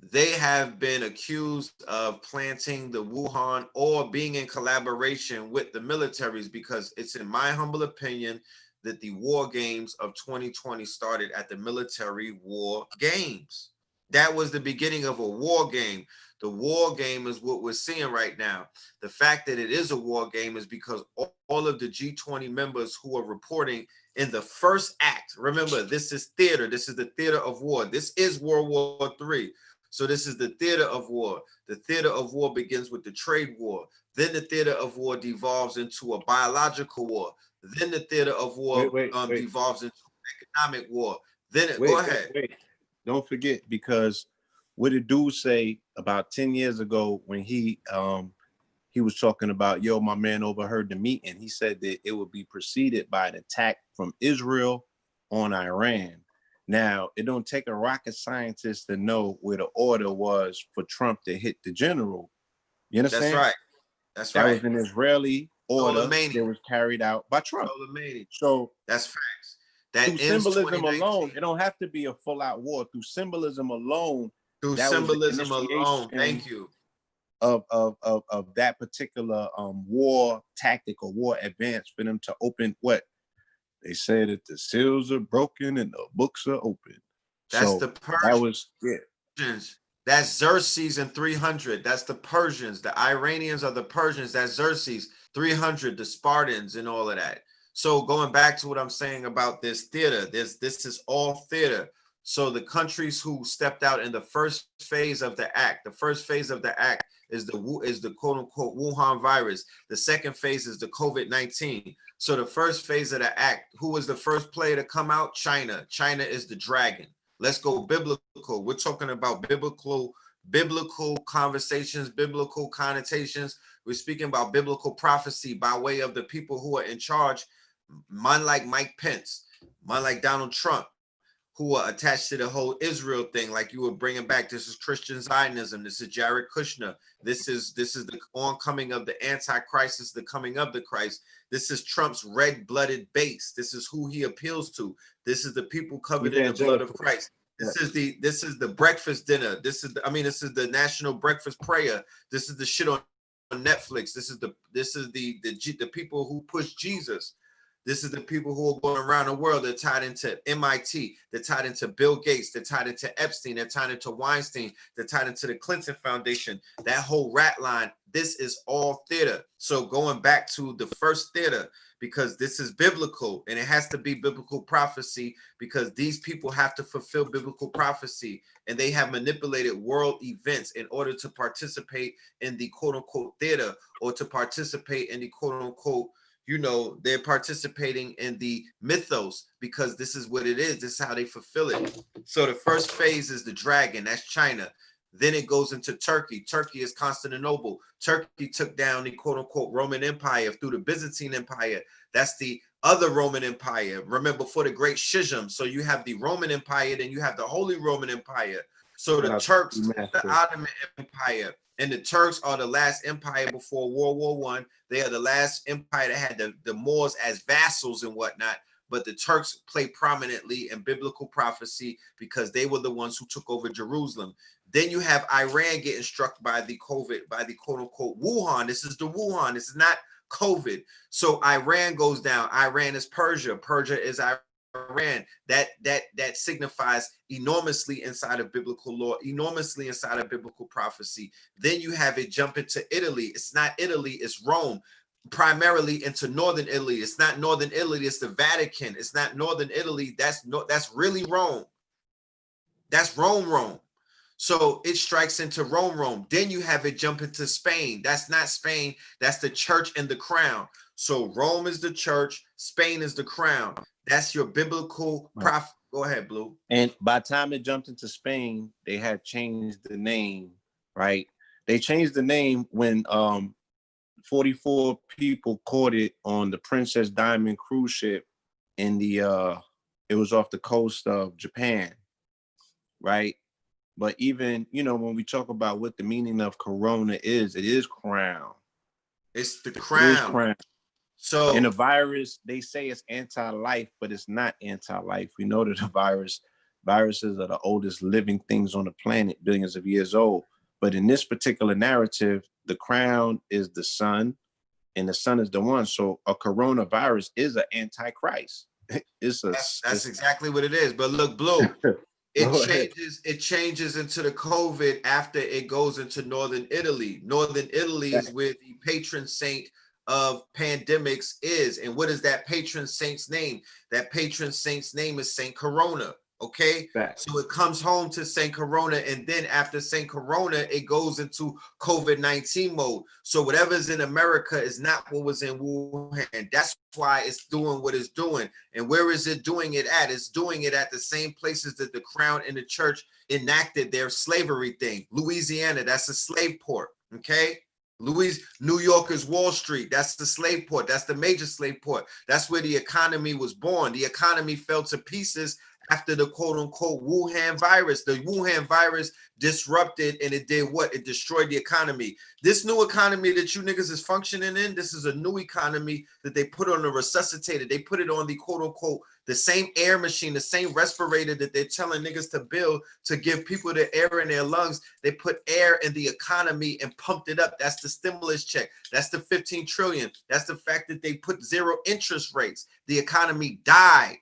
they have been accused of planting the Wuhan or being in collaboration with the militaries, because it's, in my humble opinion, that the war games of 2020 started at the military war games. That was the beginning of a war game. The war game is what we're seeing right now. The fact that it is a war game is because all of the G20 members who are reporting in the first act, remember, this is theater. This is the theater of war. This is World War III. So this is the theater of war. The theater of war begins with the trade war. Then the theater of war devolves into a biological war. Then the theater of war Wait. devolves into economic war. Go ahead. Wait. Don't forget, because what did dude say about 10 years ago when he was talking about, yo, my man overheard the meeting. He said that it would be preceded by an attack from Israel on Iran. Now, it don't take a rocket scientist to know where the order was for Trump to hit the general. You understand? That's right. That's That right. was an Israeli order Soleimani. that was carried out by Trump. Soleimani. So That's facts. That through ends symbolism 2019. alone, it don't have to be a full-out war. Through symbolism alone, Through that was the symbolism alone. initiation Thank you. of that particular war tactic or war advance for them to open what they said, that the seals are broken and the books are open. That's So the that was Persians. That's Xerxes in 300. That's the Persians. The Iranians are the Persians. That's Xerxes 300. The Spartans and all of that. So going back to what I'm saying about this theater, this is all theater. So the countries who stepped out in the first phase of the act, is the quote unquote Wuhan virus. The second phase is the COVID-19. So the first phase of the act, who was the first player to come out? China. China is the dragon. Let's go biblical. We're talking about biblical conversations, biblical connotations. We're speaking about biblical prophecy by way of the people who are in charge, man like Mike Pence, man like Donald Trump, who are attached to the whole Israel thing, like you were bringing back. This is Christian Zionism. This is Jared Kushner. This is the oncoming of the Antichrist. This is the coming of the Christ. This is Trump's red-blooded base. This is who he appeals to. This is the people covered in the blood of Christ. This is the breakfast dinner. This is the national breakfast prayer. This is the shit on Netflix. This is the people who push Jesus. This is the people who are going around the world. They're tied into MIT. They're tied into Bill Gates. They're tied into Epstein. They're tied into Weinstein. They're tied into the Clinton Foundation. That whole rat line, this is all theater. So going back to the first theater, because this is biblical and it has to be biblical prophecy, because these people have to fulfill biblical prophecy, and they have manipulated world events in order to participate in the quote unquote theater, or to participate in the quote unquote, they're participating in the mythos, because this is what it is. This is how they fulfill it. So the first phase is the dragon. That's China. Then it goes into Turkey. Turkey is Constantinople. Turkey took down the quote unquote Roman Empire through the Byzantine Empire. That's the other Roman Empire. Remember, before the Great Schism. So you have the Roman Empire, then you have the Holy Roman Empire. So the Turks, the Ottoman Empire. And the Turks are the last empire before World War I. They are the last empire that had the Moors as vassals and whatnot. But the Turks play prominently in biblical prophecy because they were the ones who took over Jerusalem. Then you have Iran getting struck by the quote unquote Wuhan. This is the Wuhan. This is not COVID. So Iran goes down. Iran is Persia. Persia is Iran. That signifies enormously inside of biblical law, enormously inside of biblical prophecy. Then you have it jump into Italy. It's not Italy, it's Rome. Primarily into northern Italy. It's not northern Italy, it's the Vatican. It's not northern Italy. That's really Rome. That's Rome. So it strikes into Rome. Then you have it jump into Spain. That's not Spain. That's the church and the crown. So Rome is the church. Spain is the crown. That's your biblical prophet. Go ahead, Blue. And by the time it jumped into Spain, they had changed the name, right? They changed the name when 44 people caught it on the Princess Diamond cruise ship in it was off the coast of Japan, right? But even, when we talk about what the meaning of corona is, it is crown. It's the crown. It is crown. So in a virus, they say it's anti-life, but it's not anti-life. We know that viruses are the oldest living things on the planet, billions of years old. But in this particular narrative, the crown is the sun, and the sun is the one. So a coronavirus is an antichrist. That's exactly what it is. But look, Blue, it changes into the COVID after it goes into northern Italy. Northern Italy is where the patron saint of pandemics is. And what is that patron saint's name? That patron saint's name is Saint Corona. Okay, so it comes home to Saint Corona, and then after Saint Corona, it goes into COVID-19 mode. So whatever's in America is not what was in Wuhan. That's why it's doing what it's doing. And where is it doing it at? It's doing it at the same places that the crown and the church enacted their slavery thing. Louisiana, that's a slave port. Okay. New York is Wall Street. That's the slave port. That's the major slave port. That's where the economy was born. The economy fell to pieces after the quote unquote Wuhan virus. The Wuhan virus disrupted, and it did what? It destroyed the economy. This new economy that you niggas is functioning in, this is a new economy that they put on the resuscitated. They put it on the quote unquote the same air machine, the same respirator that they're telling niggas to build to give people the air in their lungs. They put air in the economy and pumped it up. That's the stimulus check. That's the 15 trillion. That's the fact that they put 0 interest rates. The economy died.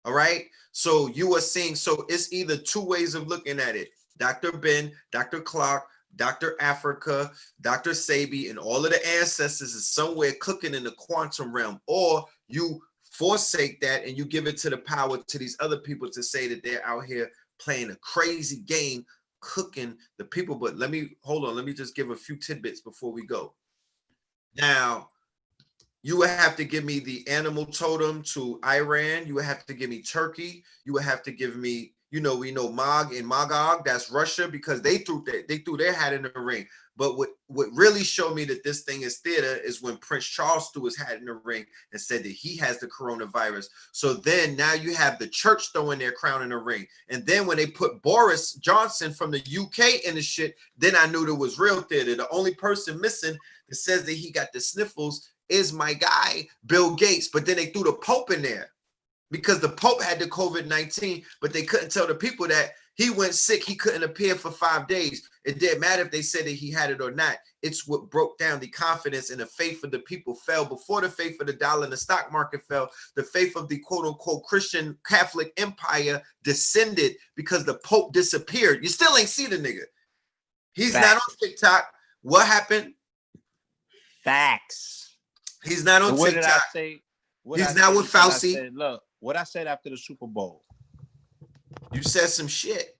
All right. So you are seeing, so it's either 2 ways of looking at it. Dr. Ben, Dr. Clark, Dr. Africa, Dr. Sabi, and all of the ancestors is somewhere cooking in the quantum realm, or you forsake that and you give it to the power to these other people to say that they're out here playing a crazy game, cooking the people. But let me just give a few tidbits before we go. Now, you would have to give me the animal totem to Iran. You would have to give me Turkey. You would have to give me, we know Mag and Magog, that's Russia, because they threw their hat in the ring. But what really showed me that this thing is theater is when Prince Charles threw his hat in the ring and said that he has the coronavirus. So then now you have the church throwing their crown in the ring. And then when they put Boris Johnson from the UK in the shit, then I knew there was real theater. The only person missing that says that he got the sniffles is my guy, Bill Gates. But then they threw the Pope in there because the Pope had the COVID-19, but they couldn't tell the people that he went sick. He couldn't appear for 5 days. It didn't matter if they said that he had it or not. It's what broke down the confidence and the faith of the people fell. Before the faith of the dollar and the stock market fell, the faith of the quote unquote Christian Catholic empire descended because the Pope disappeared. You still ain't see the nigga. He's Facts. not on TikTok. What happened? Facts. He's not on what TikTok. Did I say? He's not with Fauci. Said, look, what I said after the Super Bowl. You said some shit.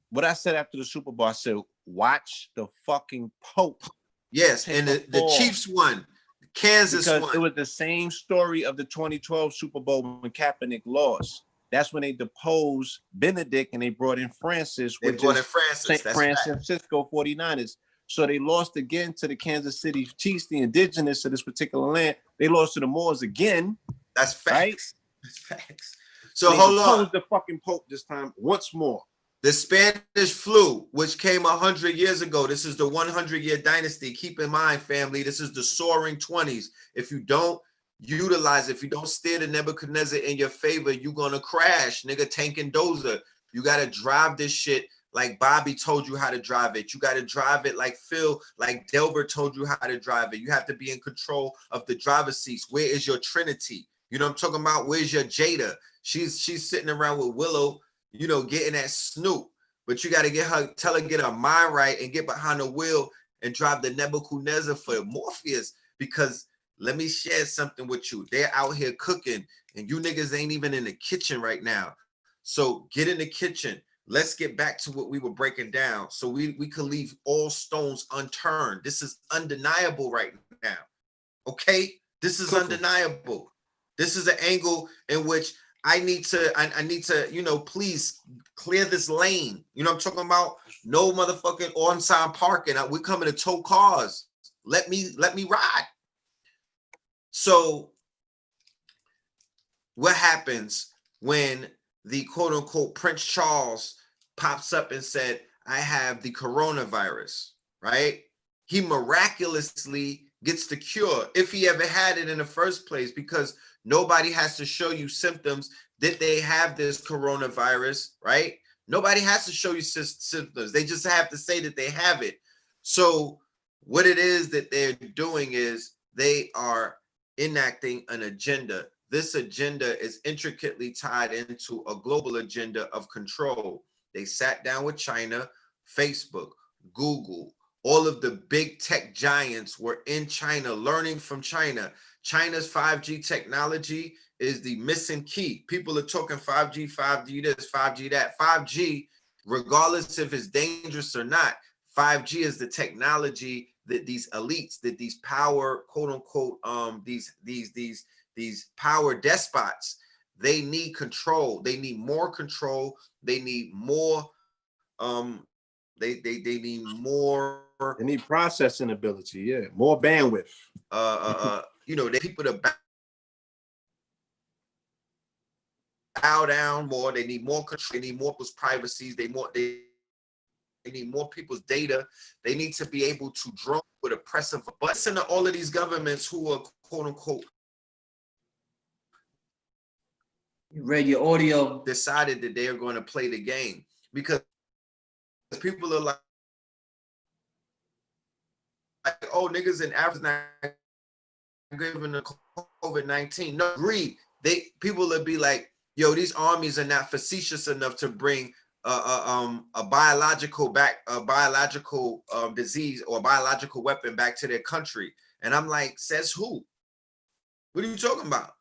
What I said after the Super Bowl, I said, watch the fucking Pope. Yes, and the Chiefs won. Kansas because won. It was the same story of the 2012 Super Bowl when Kaepernick lost. That's when they deposed Benedict and they brought in Francis, which is St. Francisco 49ers. So they lost again to the Kansas City Chiefs, the indigenous of this particular land. They lost to the Moors again. That's facts. Right? That's facts. So hold on. The fucking Pope this time once more. The Spanish flu, which came 100 years ago. This is the 100-year dynasty. Keep in mind, family, this is the soaring 20s. If you don't utilize, if you don't steer the Nebuchadnezzar in your favor, you're going to crash, nigga. Tank and dozer. You got to drive this shit like Bobby told you how to drive it. You got to drive it like Phil, like Delbert told you how to drive it. You have to be in control of the driver's seats. Where is your Trinity? You know what I'm talking about? Where's your Jada? She's sitting around with Willow, getting that Snoop. But you got to tell her get her mind right and get behind the wheel and drive the Nebuchadnezzar for Morpheus. Because let me share something with you. They're out here cooking and you niggas ain't even in the kitchen right now. So get in the kitchen. Let's get back to what we were breaking down. So we could leave all stones unturned. This is undeniable right now. Okay? This is undeniable. This is an angle in which I need to, please clear this lane. You know what I'm talking about? No motherfucking on-sign parking. We're coming to tow cars. Let me ride. So what happens when the quote unquote Prince Charles pops up and said, I have the coronavirus, right? He miraculously gets the cure if he ever had it in the first place, because nobody has to show you symptoms that they have this coronavirus, right? Nobody has to show you symptoms. They just have to say that they have it. So what it is that they're doing is they are enacting an agenda. This agenda is intricately tied into a global agenda of control. They sat down with China, Facebook, Google, all of the big tech giants were in China, learning from China. China's 5G technology is the missing key. People are talking 5G, 5G this, 5G that. 5G, regardless if it's dangerous or not, 5G is the technology that these elites, that these power, quote unquote, these power despots, they need control. They need more control. They need more. They need more. They need processing ability. Yeah, more bandwidth. They people to bow down more. They need more control. They need more people's privacies. They need more people's data. They need to be able to draw with a press of a button. Listen to all of these governments who are quote unquote You read your audio. decided that they are going to play the game, because people are like, oh, niggas in Africa not giving the COVID-19. No, agree. People will be like, yo, these armies are not facetious enough to bring a biological disease or a biological weapon back to their country. And I'm like, says who? What are you talking about?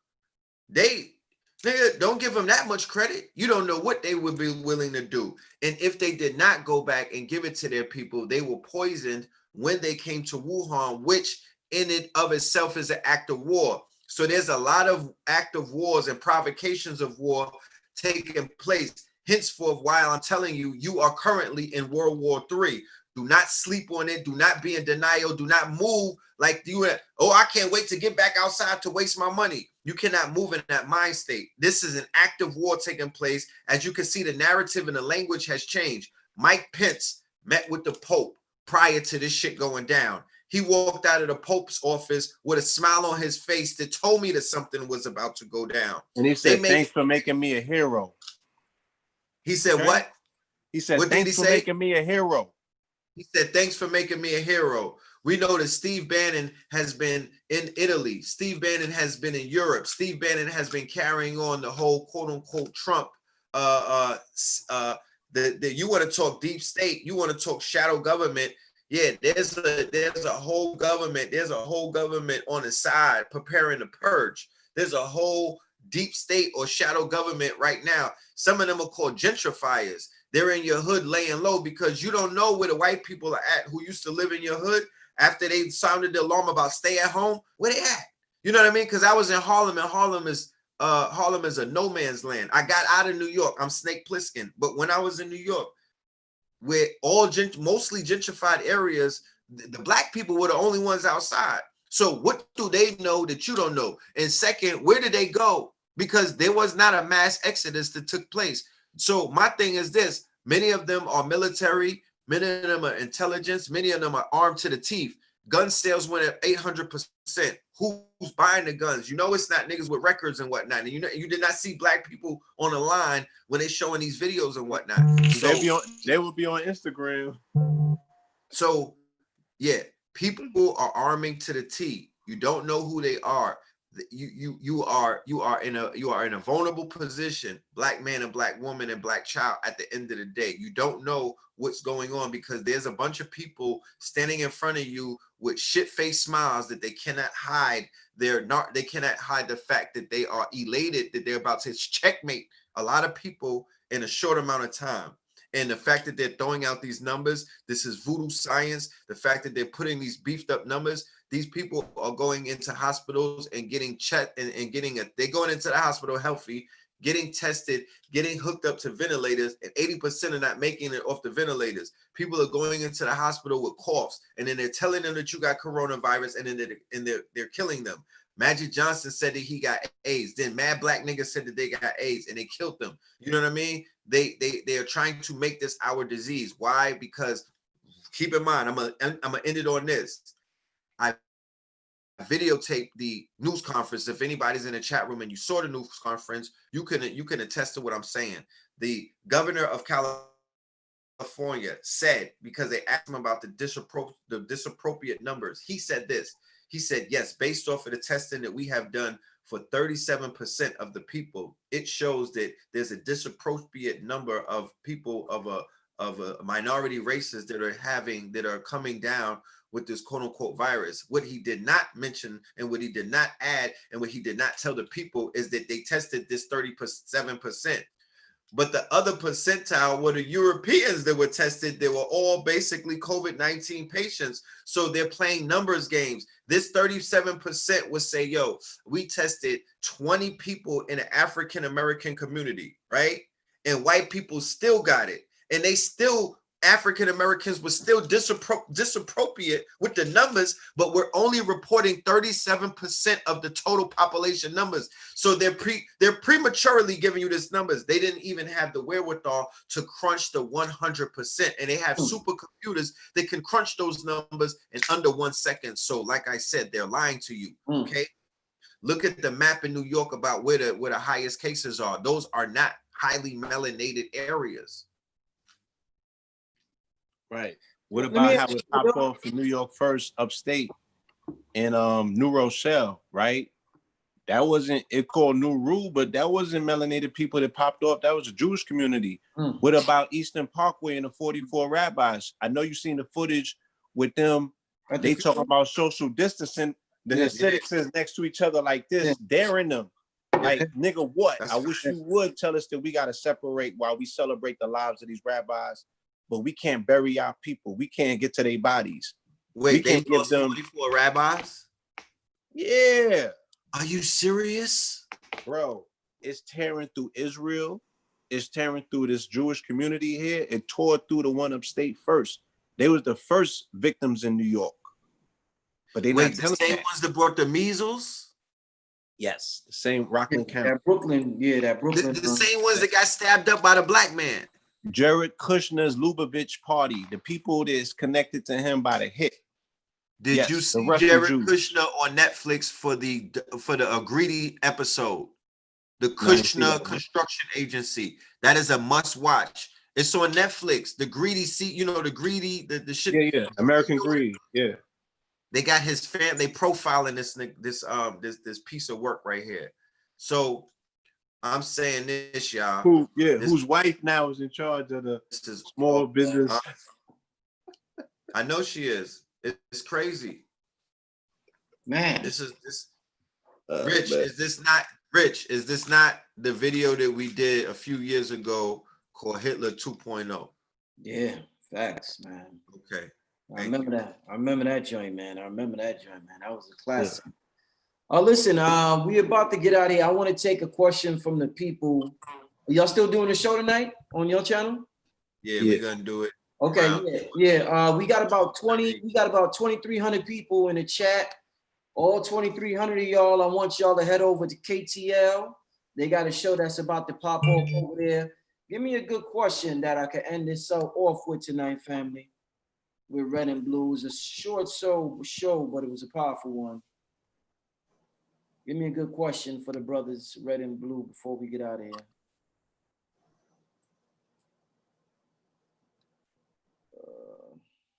Nigga, don't give them that much credit. You don't know what they would be willing to do. And if they did not go back and give it to their people, they were poisoned when they came to Wuhan, which in and of itself is an act of war. So there's a lot of active wars and provocations of war taking place. Henceforth, while I'm telling you, you are currently in World War III. Do not sleep on it. Do not be in denial. Do not move like you. Oh, I can't wait to get back outside to waste my money. You cannot move in that mind state. This is an active war taking place. As you can see, the narrative and the language has changed. Mike Pence met with the Pope prior to this shit going down. He walked out of the Pope's office with a smile on his face that told me that something was about to go down. And he said, thanks for making me a hero. He said, okay. What? He said, what thanks for making me a hero. He said, thanks for making me a hero. We know that Steve Bannon has been in Italy. Steve Bannon has been in Europe. Steve Bannon has been carrying on the whole quote unquote Trump. You want to talk deep state. You want to talk shadow government. Yeah, there's a whole government. There's a whole government on the side preparing to purge. There's a whole deep state or shadow government right now. Some of them are called gentrifiers. They're in your hood laying low because you don't know where the white people are at who used to live in your hood after they sounded the alarm about stay at home. Where they at? You know what I mean? Because I was in Harlem, and Harlem is a no man's land. I got out of New York. I'm Snake Plissken. But when I was in New York, where mostly gentrified areas, the black people were the only ones outside. So what do they know that you don't know? And second, where did they go? Because there was not a mass exodus that took place. So my thing is this: many of them are military, many of them are intelligence, many of them are armed to the teeth. Gun sales went up 800%. Who's buying the guns? You know, it's not niggas with records and whatnot. And you know, you did not see black people on the line when they're showing these videos and whatnot. So they will be on Instagram. So yeah, people are arming to the T. You don't know who they are. You are in a vulnerable position, black man and black woman and black child. At the end of the day, you don't know what's going on because there's a bunch of people standing in front of you with shit-faced smiles that they cannot hide. They cannot hide the fact that they are elated that they're about to checkmate a lot of people in a short amount of time. And the fact that they're throwing out these numbers, this is voodoo science. The fact that they're putting these beefed up numbers, these people are going into hospitals and getting checked and they're going into the hospital healthy, getting tested, getting hooked up to ventilators, and 80% are not making it off the ventilators. People are going into the hospital with coughs, and then they're telling them that you got coronavirus, and then they're killing them. Magic Johnson said that he got AIDS. Then mad black niggas said that they got AIDS and they killed them. You know what I mean? They are trying to make this our disease. Why? Because keep in mind, I'm gonna end it on this. I videotaped the news conference. If anybody's in the chat room and you saw the news conference, you can attest to what I'm saying. The governor of California said, because they asked him about the disappropriate numbers, he said this. He said, yes, based off of the testing that we have done for 37% of the people, it shows that there's a disappropriate number of people of a minority races that are coming down with this quote unquote virus. What he did not mention and what he did not add and what he did not tell the people is that they tested this 37%. But the other percentile were the Europeans that were tested. They were all basically COVID-19 patients. So they're playing numbers games. This 37% would say, yo, we tested 20 people in the African-American community, right? And white people still got it. And they still African Americans were still disappropriate with the numbers, but we're only reporting 37% of the total population numbers. So they're prematurely giving you this numbers. They didn't even have the wherewithal to crunch the 100%, and they have supercomputers that can crunch those numbers in under 1 second. So, like I said, they're lying to you. Okay, look at the map in New York about where the highest cases are. Those are not highly melanated areas. Right. What about how it popped off in New York first, upstate, in New Rochelle, right? That wasn't, it called New Rule, but that wasn't melanated people that popped off. That was a Jewish community. What about Eastern Parkway and the 44 rabbis? I know you've seen the footage with them. They talk about social distancing. The Hasidics is next to each other like this, daring them. Like, nigga, what? I wish you would tell us that we got to separate while we celebrate the lives of these rabbis, but we can't bury our people. We can't get to their bodies. Wait, they lost 44 rabbis? Yeah. Are you serious? Bro, it's tearing through Israel. It's tearing through this Jewish community here. It tore through the one upstate first. They was the first victims in New York. But they the same ones that brought the measles? Yes, the same Rockland County. That Brooklyn. The same ones that got stabbed up by the black man. Jared Kushner's Lubavitch party, the people that's connected to him by the hit. Did you see Jared Kushner on Netflix for the Greedy episode? The Kushner Construction Agency. That is a must watch. It's on Netflix. The Greedy, the Greedy, the shit. Yeah. American Greed. Yeah. They got his fan. They profiling this piece of work right here. So I'm saying this, y'all. Whose wife now is in charge of the small business. I know she is. It's crazy, man. Rich, is this not the video that we did a few years ago called Hitler 2.0? Yeah, facts, man. Okay. I remember that joint, man. That was a classic. Yeah. Listen, we about to get out of here. I want to take a question from the people. Are y'all still doing the show tonight on your channel? Yeah, we're gonna do it. Okay, yeah. We got about 2,300 people in the chat. All 2,300 of y'all, I want y'all to head over to KTL. They got a show that's about to pop off over there. Give me a good question that I can end this off with tonight, family. With Red and Blue. It was a short show, but it was a powerful one. Give me a good question for the brothers Red and Blue before we get out of here.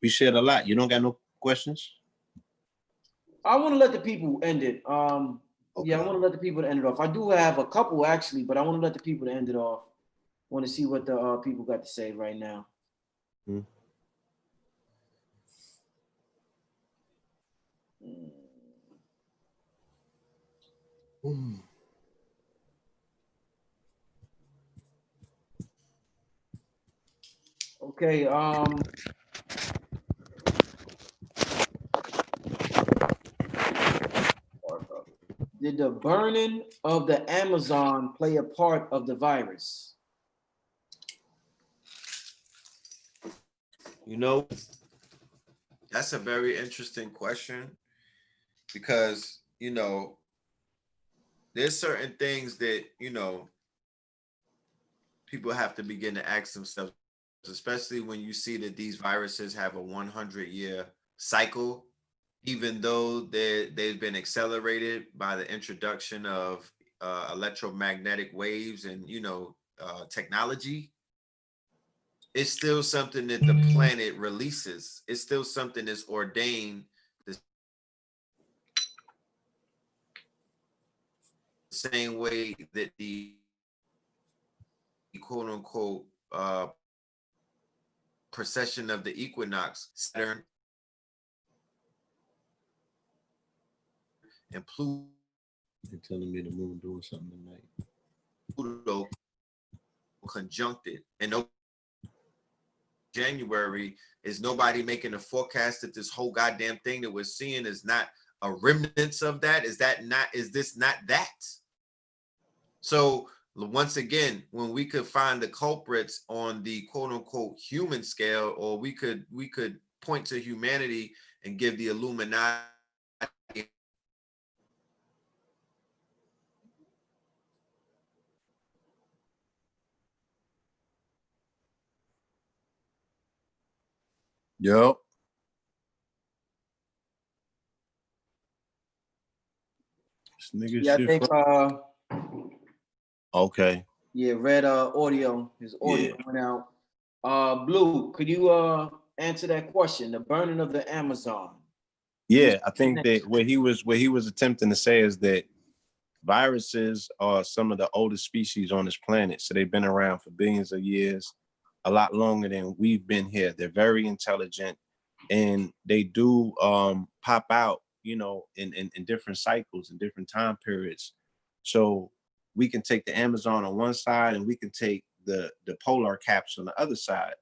We shared a lot. You don't got no questions? I want to let the people end it. Yeah, I want to let the people end it off. I do have a couple actually, but I want to let the people end it off. I want to see what the people got to say right now. Okay, did the burning of the Amazon play a part of the virus? That's a very interesting question because, there's certain things that, people have to begin to ask themselves, especially when you see that these viruses have a 100-year cycle, even though they've been accelerated by the introduction of electromagnetic waves and, technology. It's still something that the planet releases. It's still something that's ordained the same way that the quote unquote precession of the equinox, Saturn and Pluto. They're telling me the moon doing something tonight. Pluto conjuncted, and no January is nobody making a forecast that this whole goddamn thing that we're seeing is not a remnants of that. Is this not that? So once again, when we could find the culprits on the quote unquote human scale, or we could point to humanity and give the Illuminati. Yup. This nigga Yeah, I shit. think Okay. yeah, red audio. His audio went out. Blue, could you answer that question? The burning of the Amazon. Yeah, I think that what he was attempting to say is that viruses are some of the oldest species on this planet. So they've been around for billions of years, a lot longer than we've been here. They're very intelligent, and they do pop out, you know, in different cycles and different time periods. So we can take the Amazon on one side and we can take the polar caps on the other side.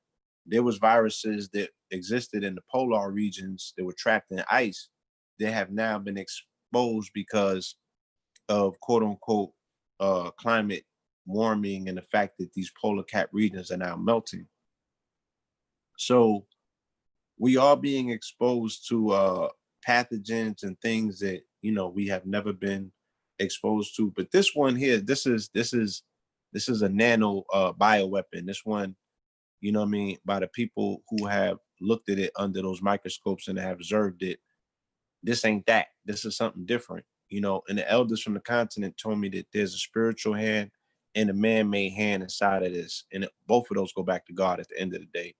There was viruses that existed in the polar regions that were trapped in ice that have now been exposed because of quote unquote climate warming and the fact that these polar cap regions are now melting. So we are being exposed to pathogens and things that, you know, we have never been exposed to. But this one here, this is a nano bioweapon. This one, you know what I mean, by the people who have looked at it under those microscopes and have observed it, this ain't that. This is something different, you know. And the elders from the continent told me that there's a spiritual hand and a man-made hand inside of this, and both of those go back to God at the end of the day.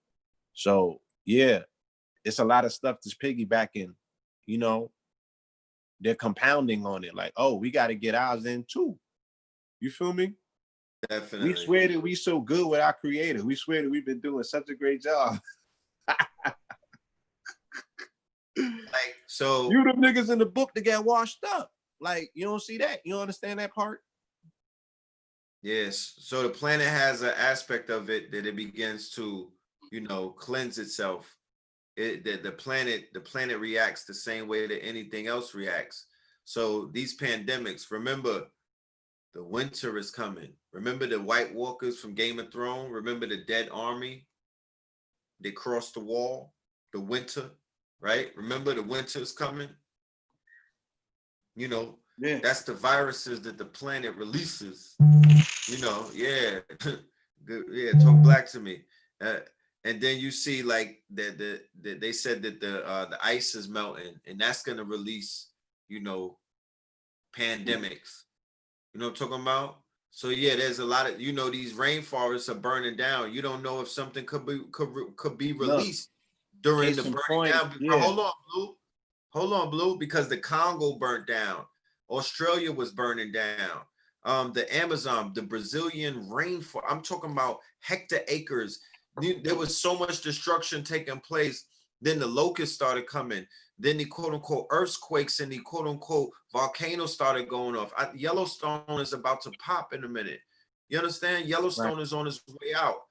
So yeah, it's a lot of stuff that's piggybacking, you know. They're compounding on it, like, oh, we got to get ours in too. You feel me? Definitely. We swear that we so good with our creator. We swear that we've been doing such a great job. Like, so you the niggas in the book that got washed up. Like, you don't see that? You don't understand that part? yes. So the planet has an aspect of it that it begins to, you know, cleanse itself. The planet reacts the same way that anything else reacts. So these pandemics, remember, the winter is coming. Remember the White Walkers from Game of Thrones? Remember the dead army? They crossed the wall. The winter, right? Remember the winter is coming. You know, Yeah. that's the viruses that the planet releases. You know, yeah, yeah. Talk black to me. And then you see like they said that the ice is melting, and that's gonna release, you know, pandemics. You know what I'm talking about? So yeah, there's a lot of, you know, these rainforests are burning down. You don't know if something could be Look, released during case the in burning point, down. yeah. Hold on, Blue. Hold on, Blue, because the Congo burnt down. Australia was burning down. The Amazon, the Brazilian rainforest. I'm talking about hectare acres. There was so much destruction taking place. Then the locusts started coming. Then the quote unquote earthquakes and the quote unquote volcanoes started going off. Yellowstone is about to pop in a minute. You understand? Yellowstone Right. is on its way out.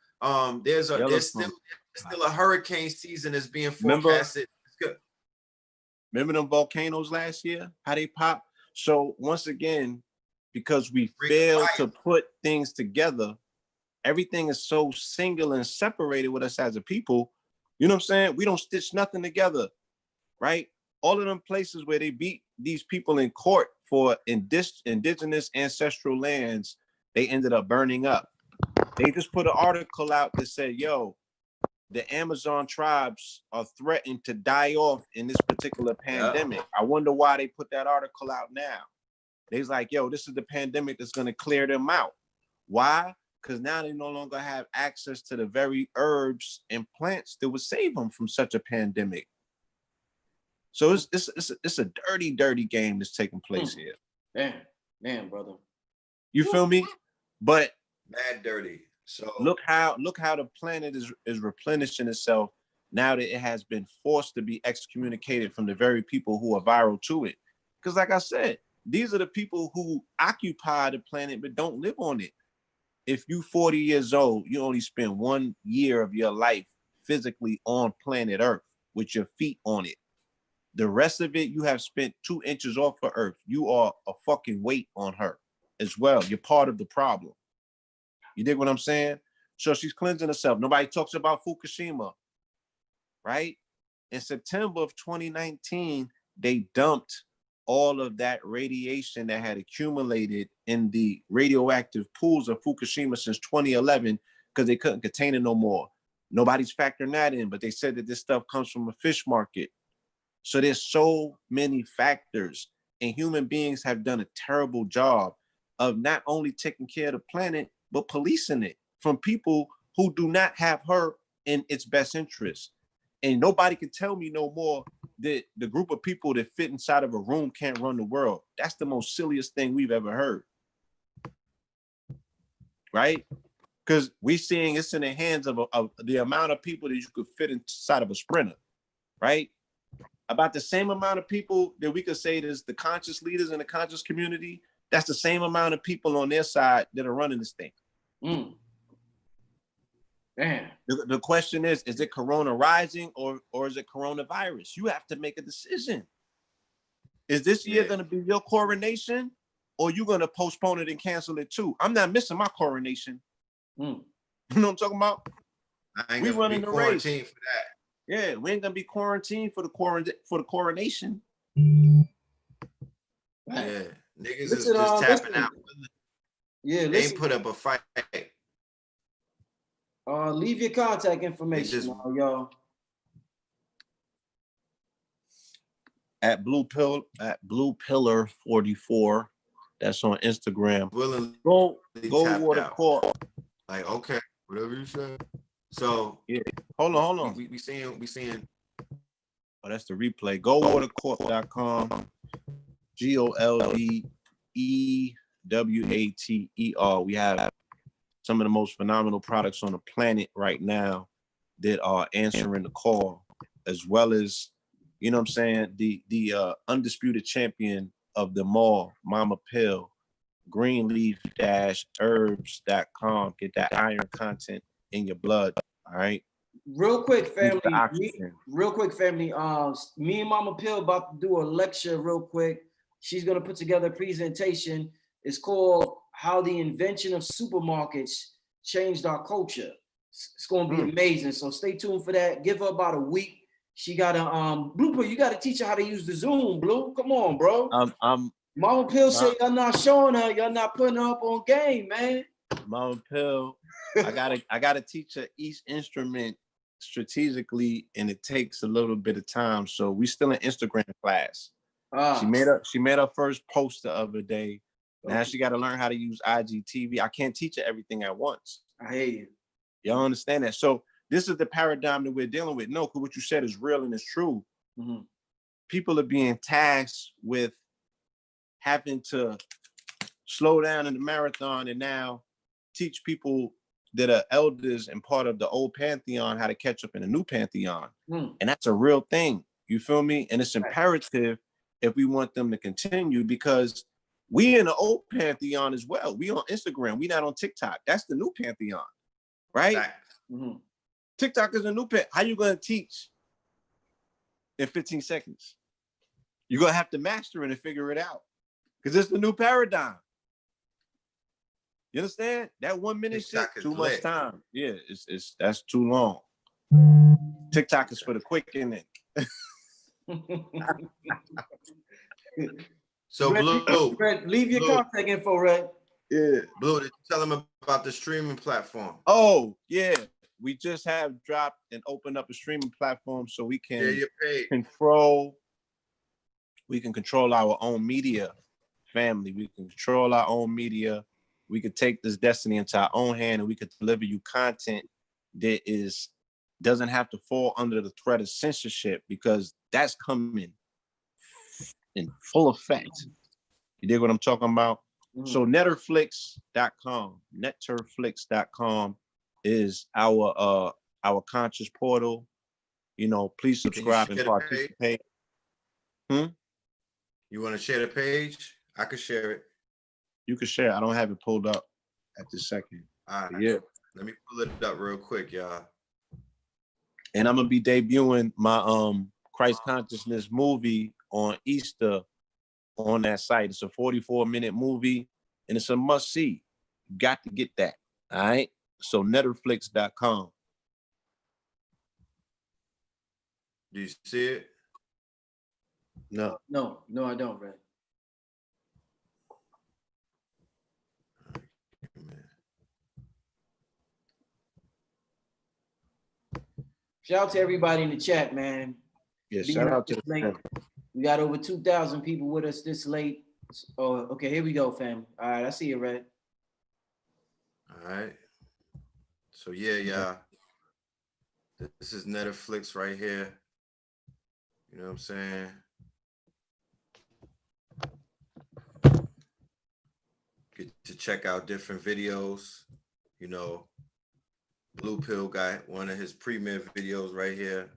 There's Yellowstone. still a hurricane season that's being Remember, forecasted. remember them volcanoes last year? How they popped? So once again, because we failed to put things together, everything is so single and separated with us as a people. You know what I'm saying? We don't stitch nothing together, right? All of them places where they beat these people in court for indigenous ancestral lands, they ended up burning up. They just put an article out that said, yo, the Amazon tribes are threatened to die off in this particular pandemic. I wonder why they put that article out now. They's like, yo, this is the pandemic that's going to clear them out. Why? Because now they no longer have access to the very herbs and plants that would save them from such a pandemic. So it's a dirty, dirty game that's taking place here. Damn, brother. You feel me? But mad dirty. So look how the planet is replenishing itself now that it has been forced to be excommunicated from the very people who are viral to it. Because like I said, these are the people who occupy the planet but don't live on it. If you 40 years old, you only spend 1 year of your life physically on planet Earth with your feet on it. The rest of it, you have spent 2 inches off of Earth. You are a fucking weight on her as well. You're part of the problem. You dig what I'm saying? So she's cleansing herself. Nobody talks about Fukushima, right? In September of 2019, they dumped all of that radiation that had accumulated in the radioactive pools of Fukushima since 2011 because they couldn't contain it no more. Nobody's factoring that in, but they said that this stuff comes from a fish market. So there's so many factors, and human beings have done a terrible job of not only taking care of the planet, but policing it from people who do not have her in its best interest. And nobody can tell me no more that the group of people that fit inside of a room can't run the world. That's the most silliest thing we've ever heard. Right? Because we're seeing it's in the hands of the amount of people that you could fit inside of a sprinter, right? About the same amount of people that we could say is the conscious leaders in the conscious community, that's the same amount of people on their side that are running this thing. Damn. The question is it Corona rising or is it coronavirus? You have to make a decision. Is this year going to be your coronation, or you going to postpone it and cancel it too? I'm not missing my coronation. You know what I'm talking about? I ain't we gonna running be the race quarantined for that. Yeah, we ain't gonna be quarantined for the coronation. Yeah, niggas Listen, is just tapping listen. out. Yeah, They listen. ain't put up a fight. Leave your contact information, just, y'all. At Blue Pillar 44. That's on Instagram. Go water out. court. Like, okay, whatever you say. So yeah, hold on. We seeing. Oh, that's the replay. GoWaterCorp.com. GOLDEWATER. We have some of the most phenomenal products on the planet right now that are answering the call, as well as, you know what I'm saying, the undisputed champion of them all, Mama Pill, greenleaf-herbs.com. Get that iron content in your blood. All right. Real quick, family. Me and Mama Pill about to do a lecture real quick. She's gonna put together a presentation. It's called How the Invention of Supermarkets Changed Our Culture. It's gonna be amazing. So stay tuned for that. Give her about a week. She got a Blue. You got to teach her how to use the Zoom. Blue, come on, bro. Mama Pill said y'all not showing her. Y'all not putting her up on game, man. Mama Pill, I gotta teach her each instrument strategically, and it takes a little bit of time. So we still in Instagram class. She made her first post the other day. Now she got to learn how to use IGTV. I can't teach her everything at once. I hear you. Y'all understand that? So this is the paradigm that we're dealing with. No, because what you said is real and it's true. Mm-hmm. People are being tasked with having to slow down in the marathon and now teach people that are elders and part of the old pantheon how to catch up in the new pantheon. And that's a real thing. You feel me? And it's imperative if we want them to continue, because we in the old pantheon as well. We on Instagram. We not on TikTok. That's the new pantheon, right? Mm-hmm. TikTok is a new pantheon. How you going to teach in 15 seconds? You're going to have to master it and figure it out, because it's the new paradigm. You understand? That 1 minute shit, too much time. Yeah, that's too long. TikTok is for the quick in it. So Blue, Red, leave your contact info, Red. Yeah. Blue, did you tell them about the streaming platform? Oh, yeah. We just have dropped and opened up a streaming platform so we can control our own media, family. We can control our own media. We could take this destiny into our own hand, and we could deliver you content that doesn't have to fall under the threat of censorship, because that's coming in full effect. You dig what I'm talking about? Mm-hmm. So netterflix.com is our conscious portal. You know, please subscribe and participate. You want to share the page? I could share it. You can share. I don't have it pulled up at this second. All right. Yeah. Let me pull it up real quick, y'all. And I'm gonna be debuting my Christ Consciousness movie on Easter on that site. It's a 44-minute movie, and it's a must-see. You got to get that. All right. So Netflix.com. Do you see it? No. No, I don't, Red. Shout out to everybody in the chat, man. Yeah, Being shout up out to this the late. family. We got over 2,000 people with us this late. Oh, okay, here we go, fam. All right, I see you, Red. All right. So yeah. This is Netflix right here. You know what I'm saying? Get to check out different videos. You know, Blue Pill got one of his premiere videos right here.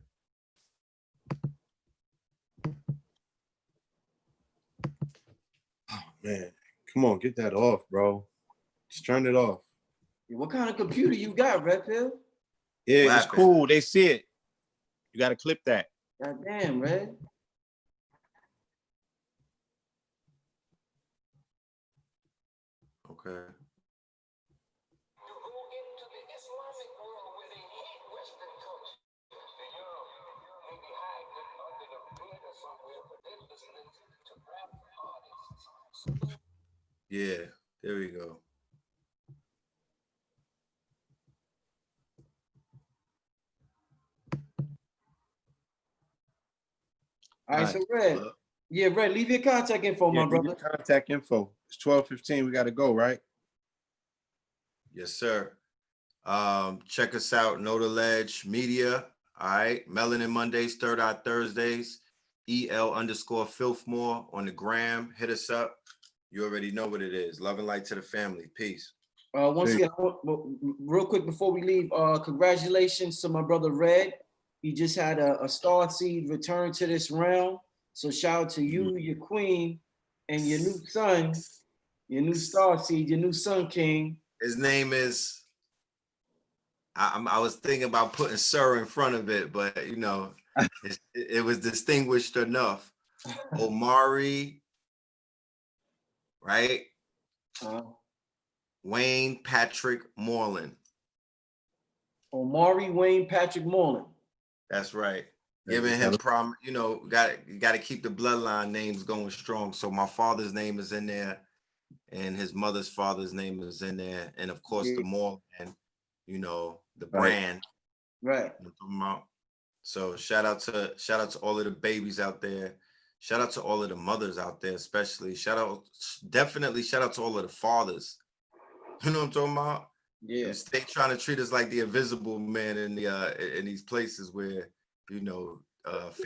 Oh man, come on, get that off, bro. Just turn it off. What kind of computer you got, Red Pill? Yeah, What it's happened? cool. They see it. You got to clip that. God damn, Red. Okay. Yeah, there we go. All right, so Red. Yeah, Red, leave your contact info, my brother. Contact info. It's 12:15. We got to go, right? Yes, sir. Check us out, Know the Ledge Media. All right. Melanin Mondays, Third Eye Thursdays, EL_Filthmore on the gram. Hit us up. You already know what it is. Love and light to the family. Peace. Once again, real quick before we leave, congratulations to my brother Red. He just had a star seed return to this realm. So shout out to you, your queen, and your new son, your new star seed, your new son king. His name is, I was thinking about putting Sir in front of it, but you know, it was distinguished enough. Omari, right? Wayne Patrick Moreland. Omari Wayne Patrick Moreland. That's right. Giving him you know, got to keep the bloodline names going strong. So my father's name is in there, and his mother's father's name is in there, and of course the Moreland, you know, the brand. Right. So shout out to all of the babies out there. Shout out to all of the mothers out there, especially. Definitely shout out to all of the fathers. You know what I'm talking about? Yeah. They trying to treat us like the invisible man in these places where, you know,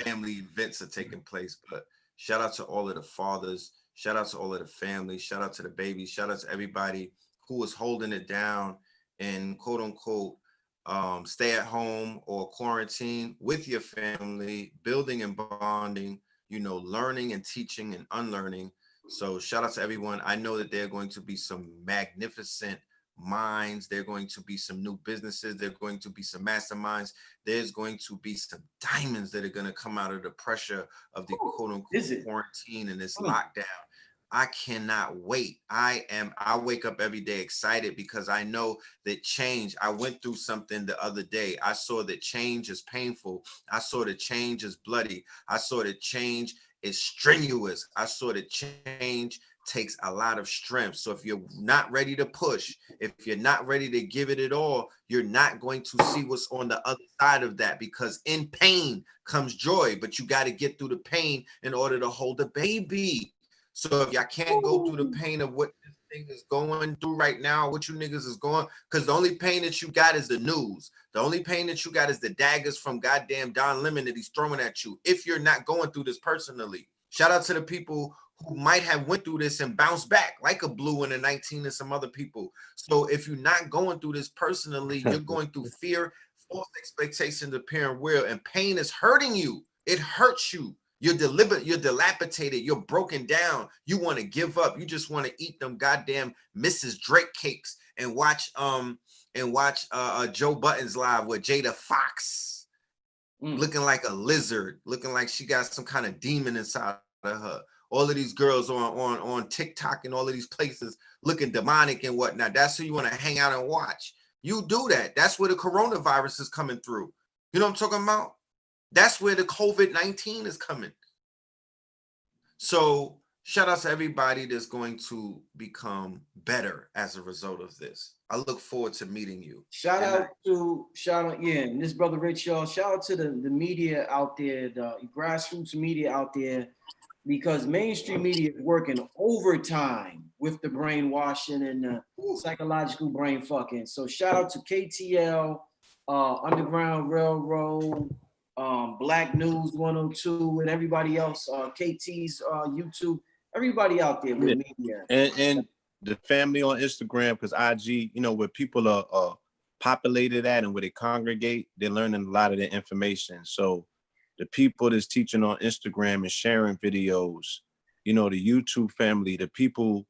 family events are taking place. But shout out to all of the fathers. Shout out to all of the families. Shout out to the babies. Shout out to everybody who is holding it down and quote unquote stay at home or quarantine with your family, building and bonding, you know, learning and teaching and unlearning. So shout out to everyone. I know that there are going to be some magnificent minds. There are going to be some new businesses. There are going to be some masterminds. There's going to be some diamonds that are going to come out of the pressure of the quote unquote quarantine and this lockdown. I cannot wait. I wake up every day excited because I know that change. I went through something the other day. I saw that change is painful. I saw that change is bloody. I saw that change is strenuous. I saw that change takes a lot of strength. So if you're not ready to push, if you're not ready to give it all, you're not going to see what's on the other side of that, because in pain comes joy, but you got to get through the pain in order to hold the baby. So if y'all can't go through the pain of what this thing is going through right now, what you niggas is going, because the only pain that you got is the news. The only pain that you got is the daggers from goddamn Don Lemon that he's throwing at you. If you're not going through this personally, shout out to the people who might have went through this and bounced back, like a Blue in the 19 and some other people. So if you're not going through this personally, you're going through fear, false expectations appearing real, and pain is hurting you. It hurts you. You're dilapidated, you're broken down, you want to give up, you just want to eat them goddamn Mrs. Drake cakes and watch Joe Budden's live with Jada Fox looking like a lizard, looking like she got some kind of demon inside of her. All of these girls on TikTok and all of these places looking demonic and whatnot. That's who you want to hang out and watch. You do that. That's where the coronavirus is coming through. You know what I'm talking about? That's where the COVID-19 is coming. So shout out to everybody that's going to become better as a result of this. I look forward to meeting you. Shout out, yeah, and this brother Rich, y'all. Shout out to the media out there, the grassroots media out there, because mainstream media is working overtime with the brainwashing and the psychological brain fucking. So shout out to KTL, Underground Railroad, Black News 102, and everybody else, KT's YouTube, everybody out there with media. And the family on Instagram, because IG, you know, where people are populated at and where they congregate, they're learning a lot of the information. So the people that's teaching on Instagram and sharing videos, you know, the YouTube family, the people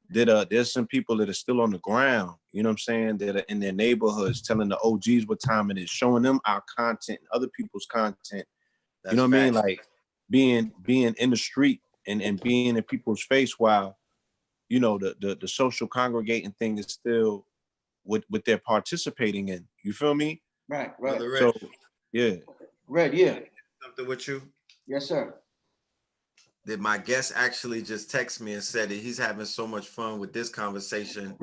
that there's some people that are still on the ground, you know what I'm saying, that are in their neighborhoods telling the OGs what time it is, showing them our content, other people's content. That's, you know what I mean? Like being in the street and being in people's face while, you know, the social congregating thing is still what they're participating in. You feel me? Right. So, yeah. Red, yeah. Something with you? Yes, sir. That my guest actually just texted me and said that he's having so much fun with this conversation.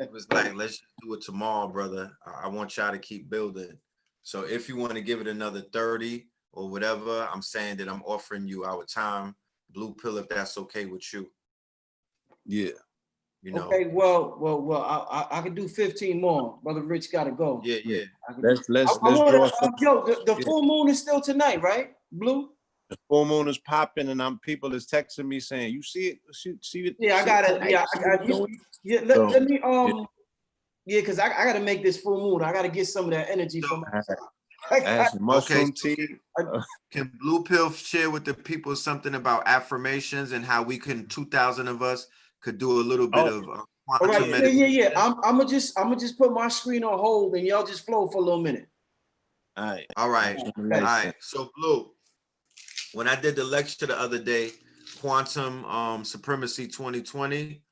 It was like, let's just do it tomorrow, brother. I want y'all to keep building. So if you want to give it another 30 or whatever, I'm saying that I'm offering you our time. Blue pill, if that's okay with you. Yeah. You know. Okay, well, I can do 15 more. Brother Rich got to go. Yeah. Let's draw. The full moon is still tonight, right? Blue. The full moon is popping, and people is texting me saying, "You see it? See it? Yeah, I got it. Yeah, let me because I got to make this full moon. I got to get some of that energy from. I have some mushroom tea. Can Blue Pill share with the people something about affirmations and how we can 2,000 of us could do a little bit of all right, yeah. I'm gonna just put my screen on hold and y'all just flow for a little minute. All right. So Blue, when I did the lecture the other day, Quantum Supremacy 2020,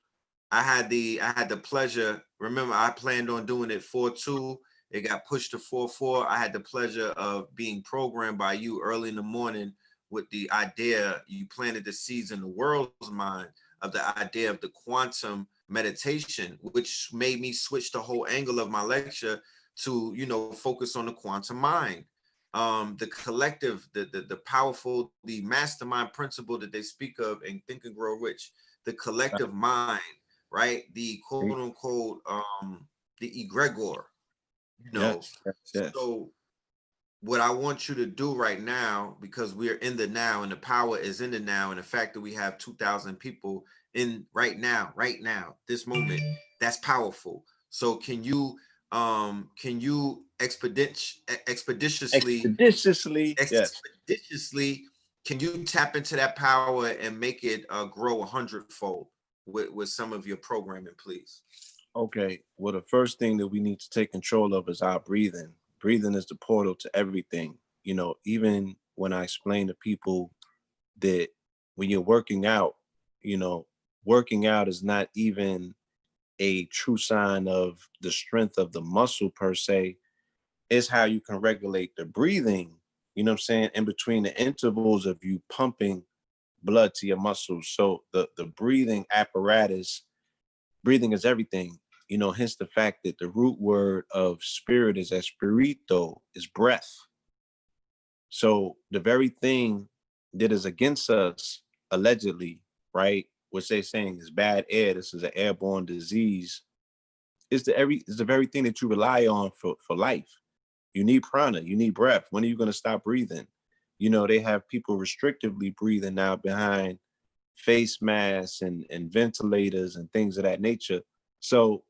I had the pleasure. Remember, I planned on doing it 4-2. It got pushed to 4-4. I had the pleasure of being programmed by you early in the morning with the idea. You planted the seeds in the world's mind of the idea of the quantum meditation, which made me switch the whole angle of my lecture to, you know, focus on the quantum mind. The collective, the powerful, the mastermind principle that they speak of in Think and Grow Rich, the collective mind, right? The quote unquote, the egregor, you know. Yes. So what I want you to do right now, because we're in the now and the power is in the now, and the fact that we have 2,000 people in right now, this moment, that's powerful. So can you expeditiously, can you tap into that power and make it grow 100-fold with some of your programming, please? Okay. Well, the first thing that we need to take control of is our breathing. Breathing is the portal to everything. You know, even when I explain to people that when you're working out, you know, working out is not even a true sign of the strength of the muscle per se. It's how you can regulate the breathing, you know what I'm saying, in between the intervals of you pumping blood to your muscles. So the breathing apparatus, breathing is everything, you know, hence the fact that the root word of spirit is espirito, is breath. So the very thing that is against us, allegedly, right, which they're saying is bad air, this is an airborne disease, is the very thing that you rely on for life. You need prana, you need breath. When are you going to stop breathing? You know, they have people restrictively breathing now behind face masks and ventilators and things of that nature. So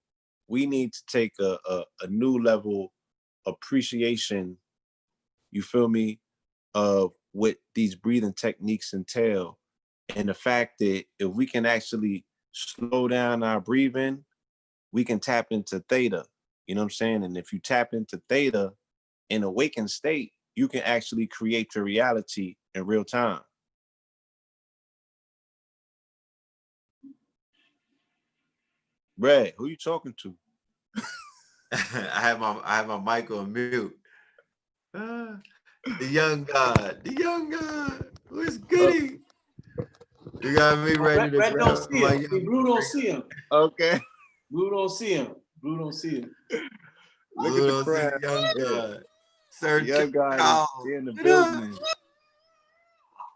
we need to take a new level appreciation, you feel me, of what these breathing techniques entail. And the fact that if we can actually slow down our breathing, we can tap into theta, you know what I'm saying? And if you tap into theta in awakened state, you can actually create your reality in real time. Brad, who you talking to? I have my mic on mute. Ah, the young God, the young God. Who's goody? You got me ready to Red don't grab see my him. See, young. Blue don't see him. Okay. Blue don't see him. Blue don't see him. Look at the Blue see crowd. young Yeah. God. Sir Young guy is Charles. in the What up? building.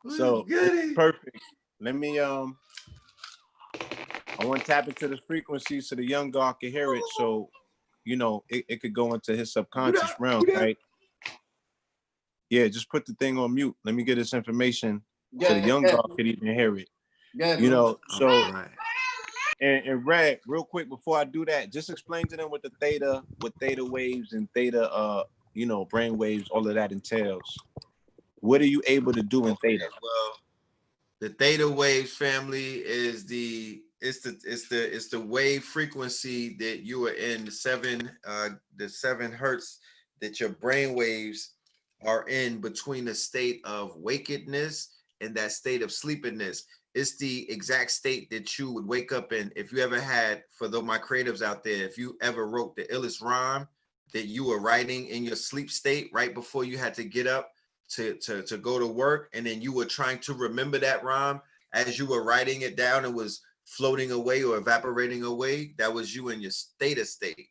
Who's So it's goody? perfect. Let me I want to tap into the frequency so the young God can hear it. So, you know, it could go into his What subconscious up? realm, What up? right? Yeah, just put the thing on mute. Let me get this information so the Yeah, young yeah, God could even hear it. yeah, You Blue. know, so All right. and Red, real quick before I do that, just explain to them what theta waves and theta you know, brain waves, all of that entails. What are you able to do in Okay. theta? Well, the theta waves family is it's the wave frequency that you are in, the 7 hertz that your brain waves are in between the state of wakedness and that state of sleepiness. It's the exact state that you would wake up in. If you ever had, for my creatives out there, if you ever wrote the illest rhyme that you were writing in your sleep state right before you had to get up to go to work, and then you were trying to remember that rhyme as you were writing it down, it was floating away or evaporating away. That was you in your theta state.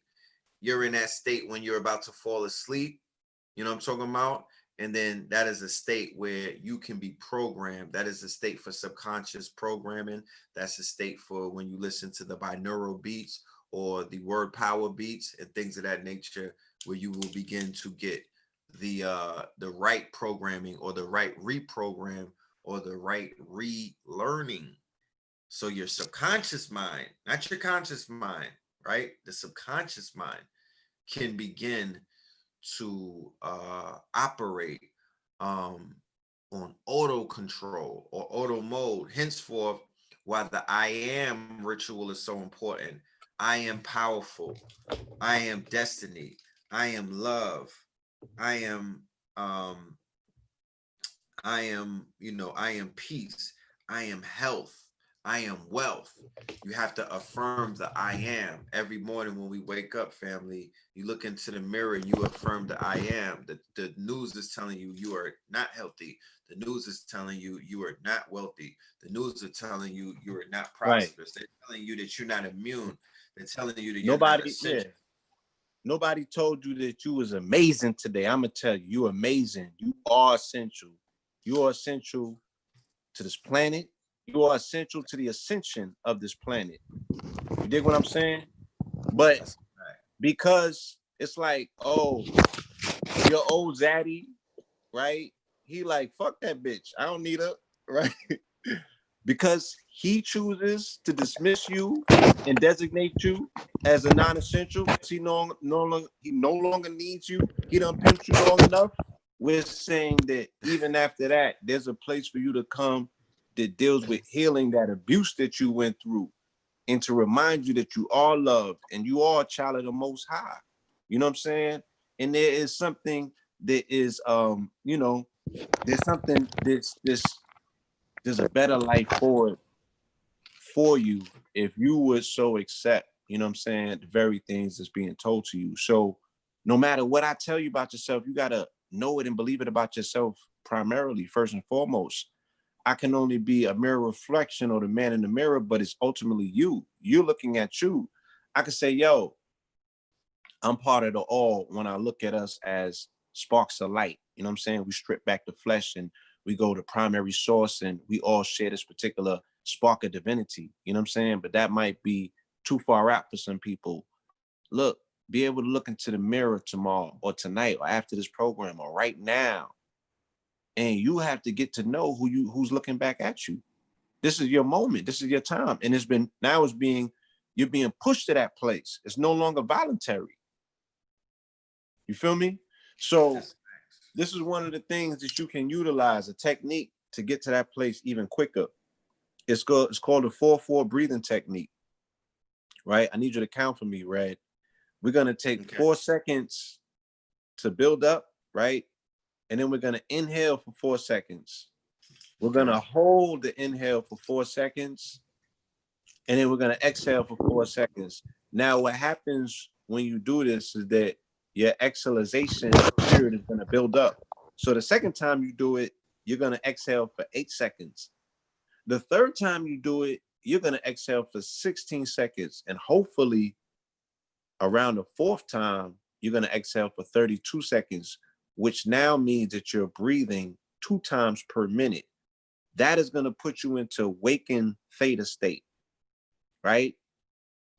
You're in that state when you're about to fall asleep. You know what I'm talking about? And then that is a state where you can be programmed. That is a state for subconscious programming. That's a state for when you listen to the binaural beats or the word power beats and things of that nature, where you will begin to get the right programming or the right reprogram or the right relearning. So your subconscious mind, not your conscious mind, right? The subconscious mind can begin to operate on auto control or auto mode. Henceforth, why the I am ritual is so important. I am powerful. I am destiny. I am love. I am um I am peace. I am health. I am wealth. You have to affirm the I am. Every morning when we wake up, family, you look into the mirror and you affirm the I am. The news is telling you you are not healthy. The news is telling you you are not wealthy. The news is telling you you are not Right. prosperous. They're telling you that you're not immune. They're telling you that you're not Nobody, yeah. essential. Nobody told you that you was amazing today. I'm gonna tell you, you're amazing. You are essential. You are essential to this planet. You are essential to the ascension of this planet. You dig what I'm saying? But That's right. because it's like, oh, your old zaddy, right? He like, fuck that bitch. I don't need her, right? Because he chooses to dismiss you and designate you as a non-essential because he no longer needs you. He done pimped you long enough. We're saying that even after that, there's a place for you to come that deals with healing that abuse that you went through, and to remind you that you are loved and you are a child of the Most High. You know what I'm saying? And there is something that is, you know, there's something there's a better life forward for you if you would so accept, you know what I'm saying, the very things that's being told to you. So no matter what I tell you about yourself, you got to know it and believe it about yourself primarily, first and foremost. I can only be a mirror reflection or the man in the mirror, but it's ultimately you. You're looking at you. I could say, yo, I'm part of the all when I look at us as sparks of light. You know what I'm saying? We strip back the flesh and we go to primary source and we all share this particular spark of divinity. You know what I'm saying? But that might be too far out for some people. Look, be able to look into the mirror tomorrow or tonight or after this program or right now. And you have to get to know who's looking back at you. This is your moment. This is your time. And you're being pushed to that place. It's no longer voluntary. You feel me? So this is one of the things that you can utilize, a technique to get to that place even quicker. It's called the 4-4 breathing technique, right? I need you to count for me, Red. We're going to take 4 seconds to build up, right? And then we're going to inhale for 4 seconds. We're going to hold the inhale for 4 seconds. And then we're going to exhale for 4 seconds. Now, what happens when you do this is that your exhalation period is going to build up. So the second time you do it, you're going to exhale for 8 seconds. The third time you do it, you're going to exhale for 16 seconds. And hopefully around the fourth time, you're going to exhale for 32 seconds, which now means that you're breathing 2 times per minute. That is going to put you into waking theta state, right?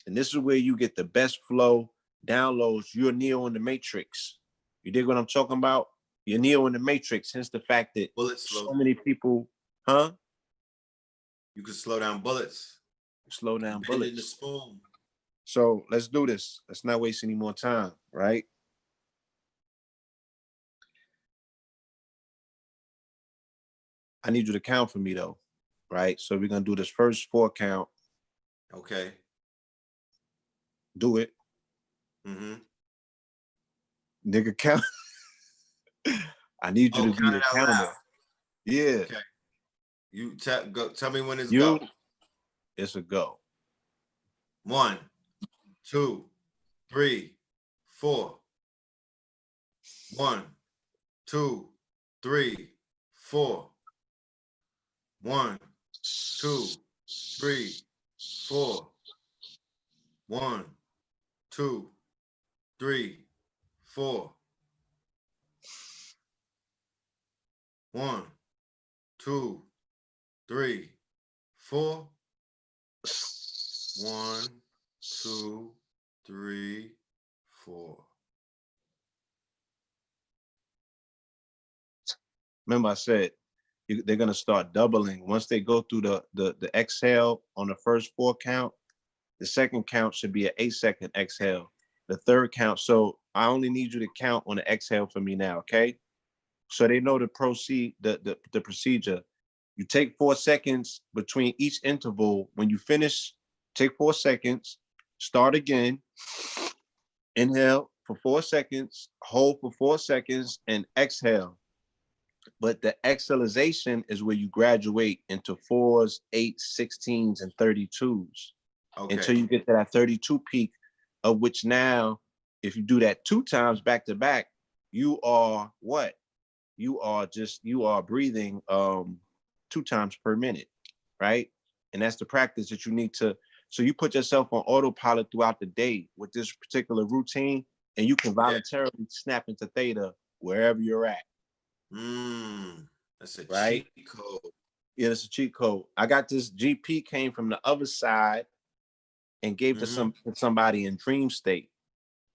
And this is where you get the best flow, downloads. You're Neo in the Matrix. You dig what I'm talking about? You're Neo in the Matrix, hence the fact that Bullets so slow. many people, huh? You can slow down bullets. Slow down Bend in the bullets. spoon. So let's do this. Let's not waste any more time, right? I need you to count for me though, right? So we're gonna do this first 4 count. Okay. Do it. Mm-hmm. Nigga, count. I need you to be count the it out counter. loud. Yeah. Okay. You tell me when it's You, go. it's a go. 1, 2, 3, 4. 1, 2, 3, 4. 1, 2, 3, 4. 1, 2, 3, 4. 1, 2, 3, 4. 1, 2, 3, 4. Remember I said they're gonna start doubling. Once they go through the exhale on the first 4 count, the second count should be an 8-second exhale. The third count, so I only need you to count on the exhale for me now, okay? So they know to proceed the procedure. You take 4 seconds between each interval. When you finish, take 4 seconds, start again, inhale for 4 seconds, hold for 4 seconds, and exhale. But the exhalation is where you graduate into 4s, 8s, 16s, and 32s. Okay. Until you get to that 32 peak, of which now, if you do that 2 times back to back, you are what? You are breathing 2 times per minute, right? And that's the practice that you need to. So you put yourself on autopilot throughout the day with this particular routine, and you can voluntarily snap into theta wherever you're at. That's a right? cheat code. Yeah, it's a cheat code. I got this GP came from the other side and gave to somebody in dream state.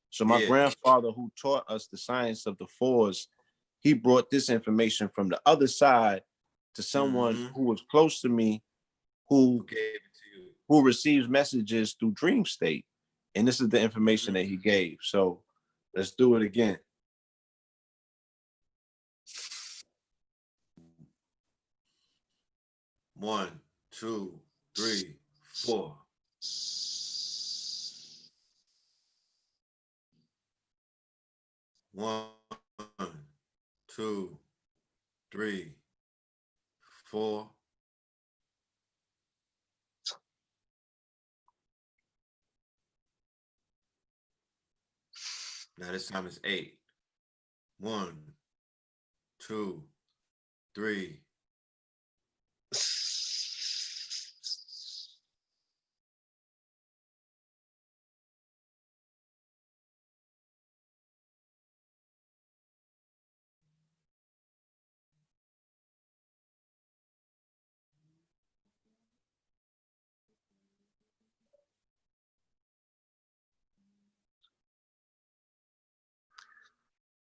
So my grandfather, who taught us the science of the 4s, he brought this information from the other side to someone who was close to me, who gave it to you. who receives messages through dream state. And this is the information that he gave. So let's do it again. One, 2, 3, 4. 1, 2, 3, 4. Now this time it's 8. 1, 2, 3.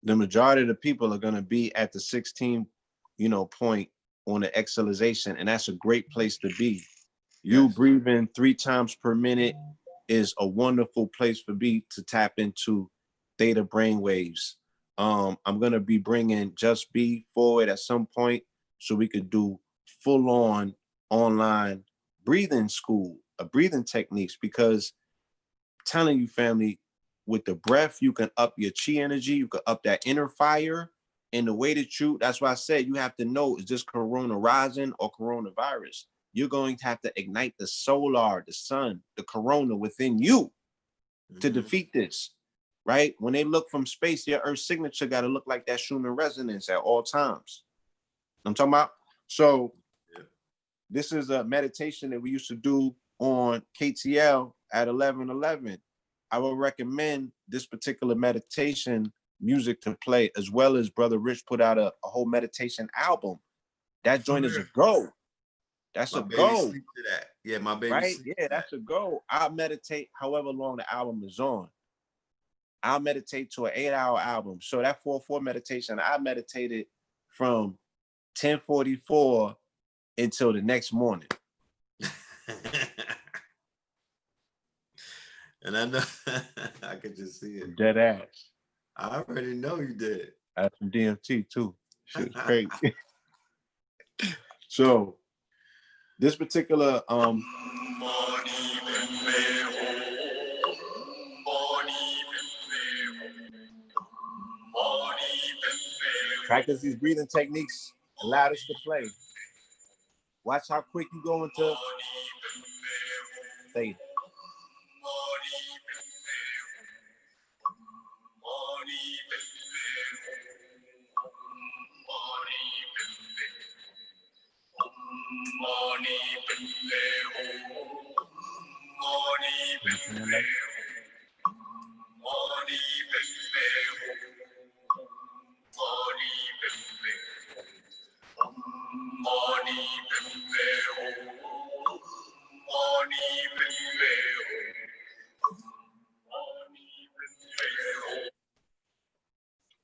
The majority of the people are going to be at the 16, point on the exhalation, and that's a great place to be. You breathing 3 times per minute is a wonderful place for me to tap into theta brainwaves. I'm going to be bringing Just Be forward at some point so we could do full-on online breathing school, breathing techniques, because I'm telling you, family, with the breath, you can up your chi energy, you can up that inner fire. And the way that that's why I said you have to know, is this corona rising or coronavirus? you're going to have to ignite the solar, the sun, the corona within you to defeat this, right? When they look from space, your Earth signature got to look like that Schumann resonance at all times. I'm talking about. So this is a meditation that we used to do on KTL at 11:11. I would recommend this particular meditation music to play, as well as Brother Rich put out a whole meditation album. That joint is a go. That's my a baby go. sleep to that. Yeah, my baby Right? sleep Yeah, to that's a go. I'll meditate however long the album is on. I'll meditate to an 8-hour album. So that 4/4 meditation, I meditated from 10:44 until the next morning. And I know I could just see it. Dead ass. I already know you did. I had some DMT too. Shit's crazy. So this particular practice these breathing techniques allowed us to play. Watch how quick you go into theta.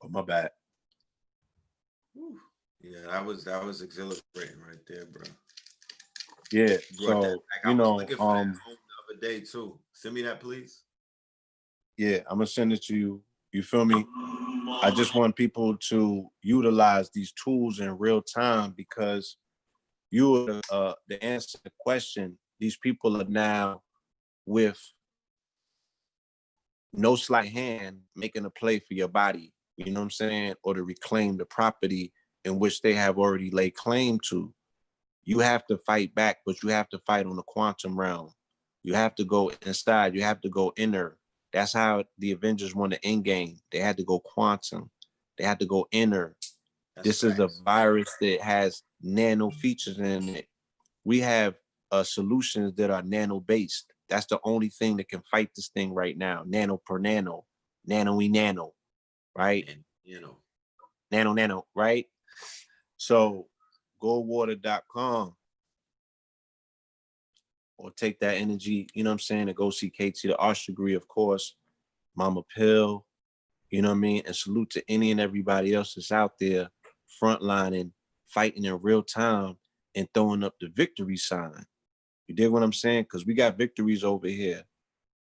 Oh, my bad. Yeah, that was exhilarating right there, bro. Yeah. Brought that So back. I was looking for that home the other day too. Send me that, please. Yeah, I'm gonna send it to you. You feel me? I just want people to utilize these tools in real time, because you are the answer to the question. These people are now, with no slight hand, making a play for your body. You know what I'm saying? Or to reclaim the property in which they have already laid claim to. You have to fight back, but you have to fight on the quantum realm. You have to go inside. You have to go inner. That's how the Avengers won the end game. They had to go quantum. They had to go inner. This is a virus that has nano features in it. We have solutions that are nano based. That's the only thing that can fight this thing right now. Nano per nano, nano-y nano, right? And, you know, Nano, right? So goldwater.com, or take that energy, you know what I'm saying, to go see KT the Arch Degree, of course, Mama Pill, you know what I mean? And salute to any and everybody else that's out there frontlining, fighting in real time, and throwing up the victory sign. You dig what I'm saying? Because we got victories over here.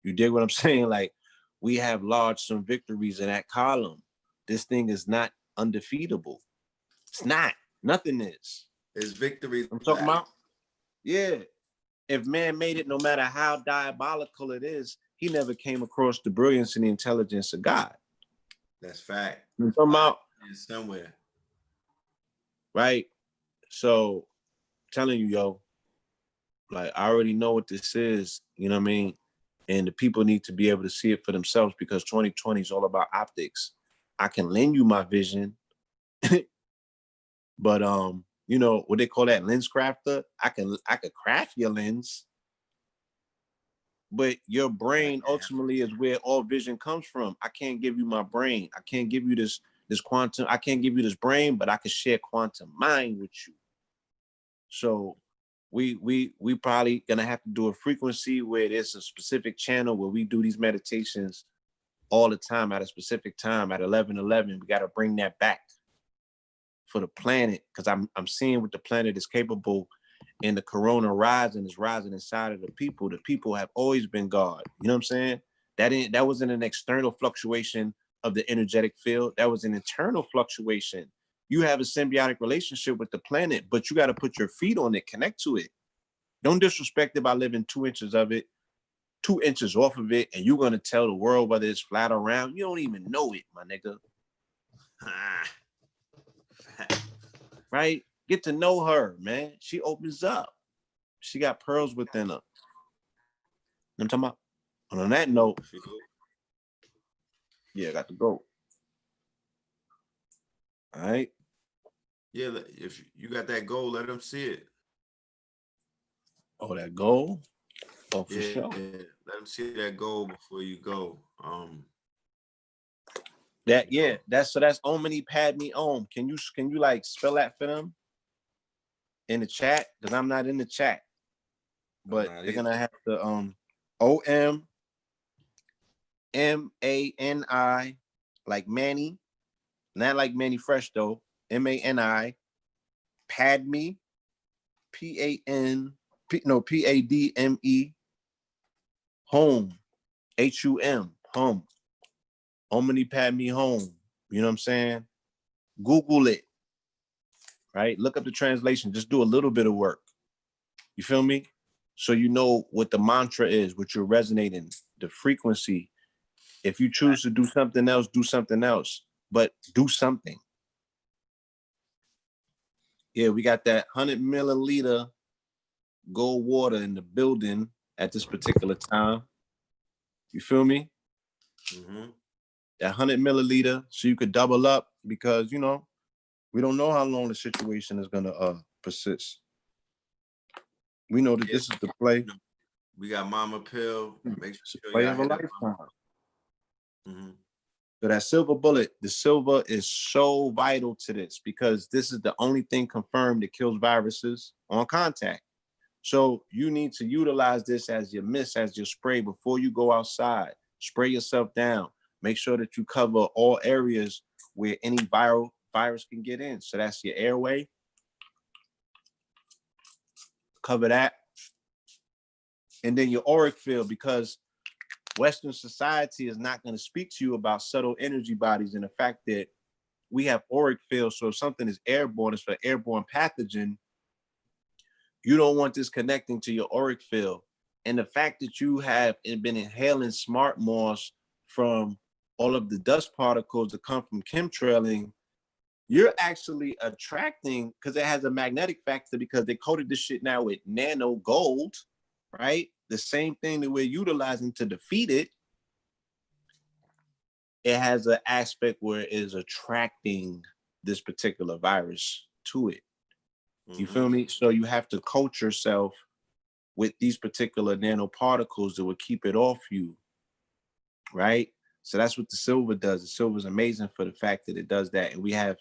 You dig what I'm saying? Like, we have some victories in that column. This thing is not undefeatable. It's not. Nothing is. it's victory. I'm talking about, yeah. If man made it, no matter how diabolical it is, he never came across the brilliance and the intelligence of God. That's fact. I'm talking about somewhere. Right? So, telling you, yo, like, I already know what this is, you know what I mean? And the people need to be able to see it for themselves, because 2020 is all about optics. I can lend you my vision, but you know what they call that, lens crafter? I could craft your lens, but your brain ultimately is where all vision comes from. I can't give you my brain. I can't give you this quantum. I can't give you this brain, but I can share quantum mind with you. So we probably gonna have to do a frequency where there's a specific channel where we do these meditations all the time at a specific time at 11:11. We got to bring that back for the planet, because I'm seeing what the planet is capable, and the corona is rising inside of the people. The people have always been God. You know what I'm saying? That wasn't an external fluctuation of the energetic field. That was an internal fluctuation. You have a symbiotic relationship with the planet, but you got to put your feet on it, connect to it. Don't disrespect it by living 2 inches of it, 2 inches off of it, and you're going to tell the world whether it's flat or round. You don't even know it, my nigga. Right? Get to know her, man. She opens up. She got pearls within her. I'm talking about. And on that note, yeah, I got to go. All right. Yeah, if you got that gold, let them see it. Oh, that gold? Oh, for Yeah, sure. let them see that gold before you go. That's Omni Padme Om. Can you like spell that for them in the chat? Because I'm not in the chat. But they're gonna have to OMMANI, like Manny, not like Manny Fresh though. MANI, Padme, PADME, home, HUM, home. Omni Padme home. You know what I'm saying? Google it. Right? Look up the translation. Just do a little bit of work. You feel me? So you know what the mantra is, what you're resonating, the frequency. If you choose to do something else, do something else, but do something. Yeah, we got that 100 milliliter gold water in the building at this particular time. You feel me? Mm-hmm. That 100 milliliter, so you could double up because, you know, we don't know how long the situation is going to persist. We know that this is the play. We got Mama Pill. Make sure play y'all of a hit up. lifetime. Mm-hmm. So that silver bullet, the silver is so vital to this because this is the only thing confirmed that kills viruses on contact. So you need to utilize this as your mist, as your spray before you go outside. Spray yourself down. Make sure that you cover all areas where any virus can get in. So that's your airway. Cover that. And then your auric field, because Western society is not going to speak to you about subtle energy bodies and the fact that we have auric fields. So if something is airborne, it's for airborne pathogen. You don't want this connecting to your auric field. And the fact that you have been inhaling smart moss from all of the dust particles that come from chemtrailing, you're actually attracting, because it has a magnetic factor, because they coated this shit now with nano gold, right? The same thing that we're utilizing to defeat it. It has an aspect where it is attracting this particular virus to it. You feel me? So you have to coat yourself with these particular nanoparticles that will keep it off you, right? So that's what the silver does. The silver is amazing for the fact that it does that. And we have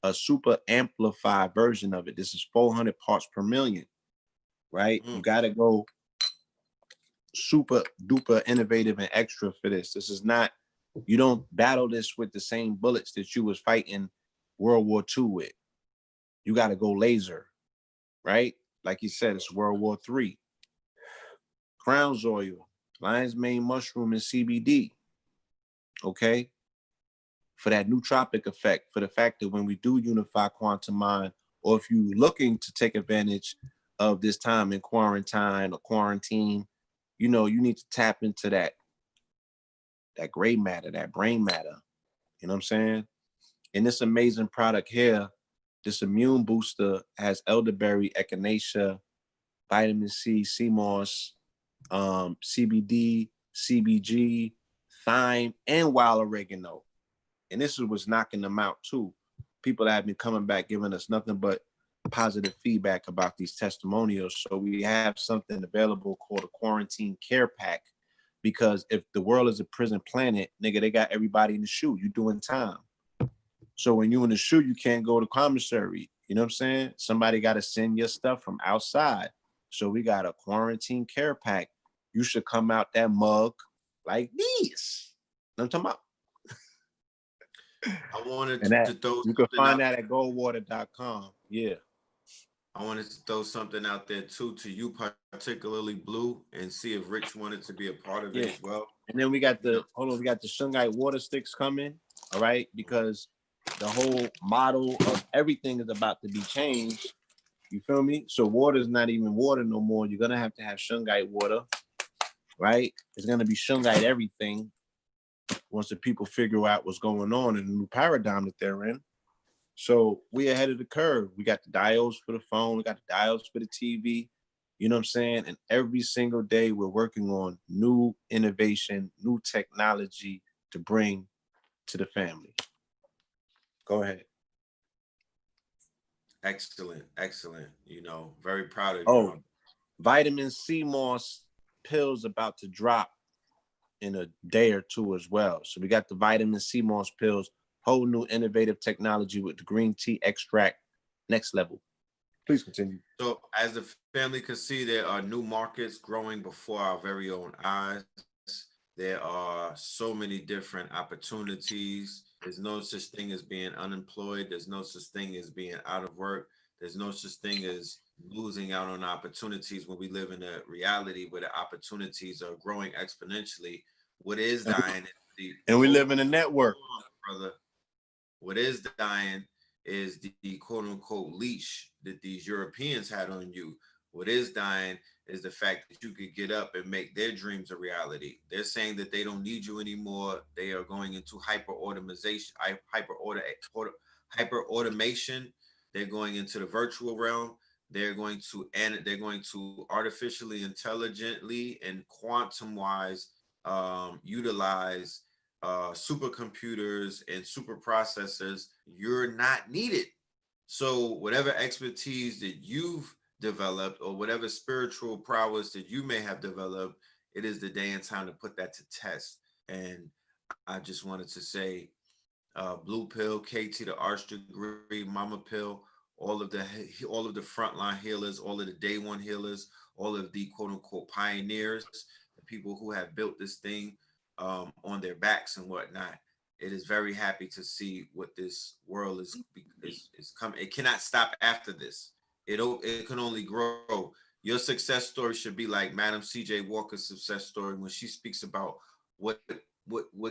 a super amplified version of it. This is 400 parts per million, right? You got to go super duper innovative and extra for this. This is not, you don't battle this with the same bullets that you was fighting World War II with. You got to go laser, right? Like you said, it's World War III. Crown's oil, lion's mane mushroom, and CBD. Okay? For that nootropic effect, for the fact that when we do unify quantum mind, or if you're looking to take advantage of this time in quarantine or quarantine, you know, you need to tap into that gray matter, that brain matter. You know what I'm saying? And this amazing product here, this immune booster, has elderberry, echinacea, vitamin C, sea moss, CBD, CBG, thyme, and wild oregano. And this is what's knocking them out too. People that have been coming back giving us nothing but positive feedback about these testimonials. So we have something available called a quarantine care pack, because if the world is a prison planet, nigga, they got everybody in the shoe. You doing time. So when you in the shoe, you can't go to commissary. You know what I'm saying? Somebody got to send your stuff from outside. So we got a quarantine care pack. You should come out that mug like this. You know what I'm talking about? I wanted And that, to throw you can find out. that at goldwater.com. Yeah. I wanted to throw something out there too to you, particularly Blue, and see if Rich wanted to be a part of it as well. And then we got the shungite water sticks coming. All right, because the whole model of everything is about to be changed. You feel me? So water is not even water no more. You're gonna have shungite water, right? It's gonna be shungite everything once the people figure out what's going on in the new paradigm that they're in. So we ahead of the curve. We got the diodes for the phone. We got the diodes for the TV. You know what I'm saying? And every single day we're working on new innovation, new technology to bring to the family. Go ahead. Excellent, excellent. You know, very proud of you. Oh, vitamin C moss pills about to drop in a day or two as well. So we got the vitamin C moss pills, whole new innovative technology with the green tea extract, next level. Please continue. So as the family can see, there are new markets growing before our very own eyes. There are so many different opportunities. There's no such thing as being unemployed. There's no such thing as being out of work. There's no such thing as losing out on opportunities when we live in a reality where the opportunities are growing exponentially. What is dying is and we live in a network, brother. What is dying is the quote unquote leash that these Europeans had on you. What is dying is the fact that you could get up and make their dreams a reality. They're saying that they don't need you anymore. They are going into hyper automation. They're going into the virtual realm. They're going to artificially intelligently and quantum wise utilize supercomputers and super processors. You're not needed. So whatever expertise that you've developed or whatever spiritual prowess that you may have developed, it is the day and time to put that to test. And I just wanted to say, Blue Pill, KT, the Arch Degree, Mama Pill, all of the frontline healers, all of the day one healers, all of the quote unquote pioneers, the people who have built this thing on their backs and whatnot. It is very happy to see what this world is coming. It cannot stop after this. It can only grow. Your success story should be like Madam C.J. Walker's success story when she speaks about what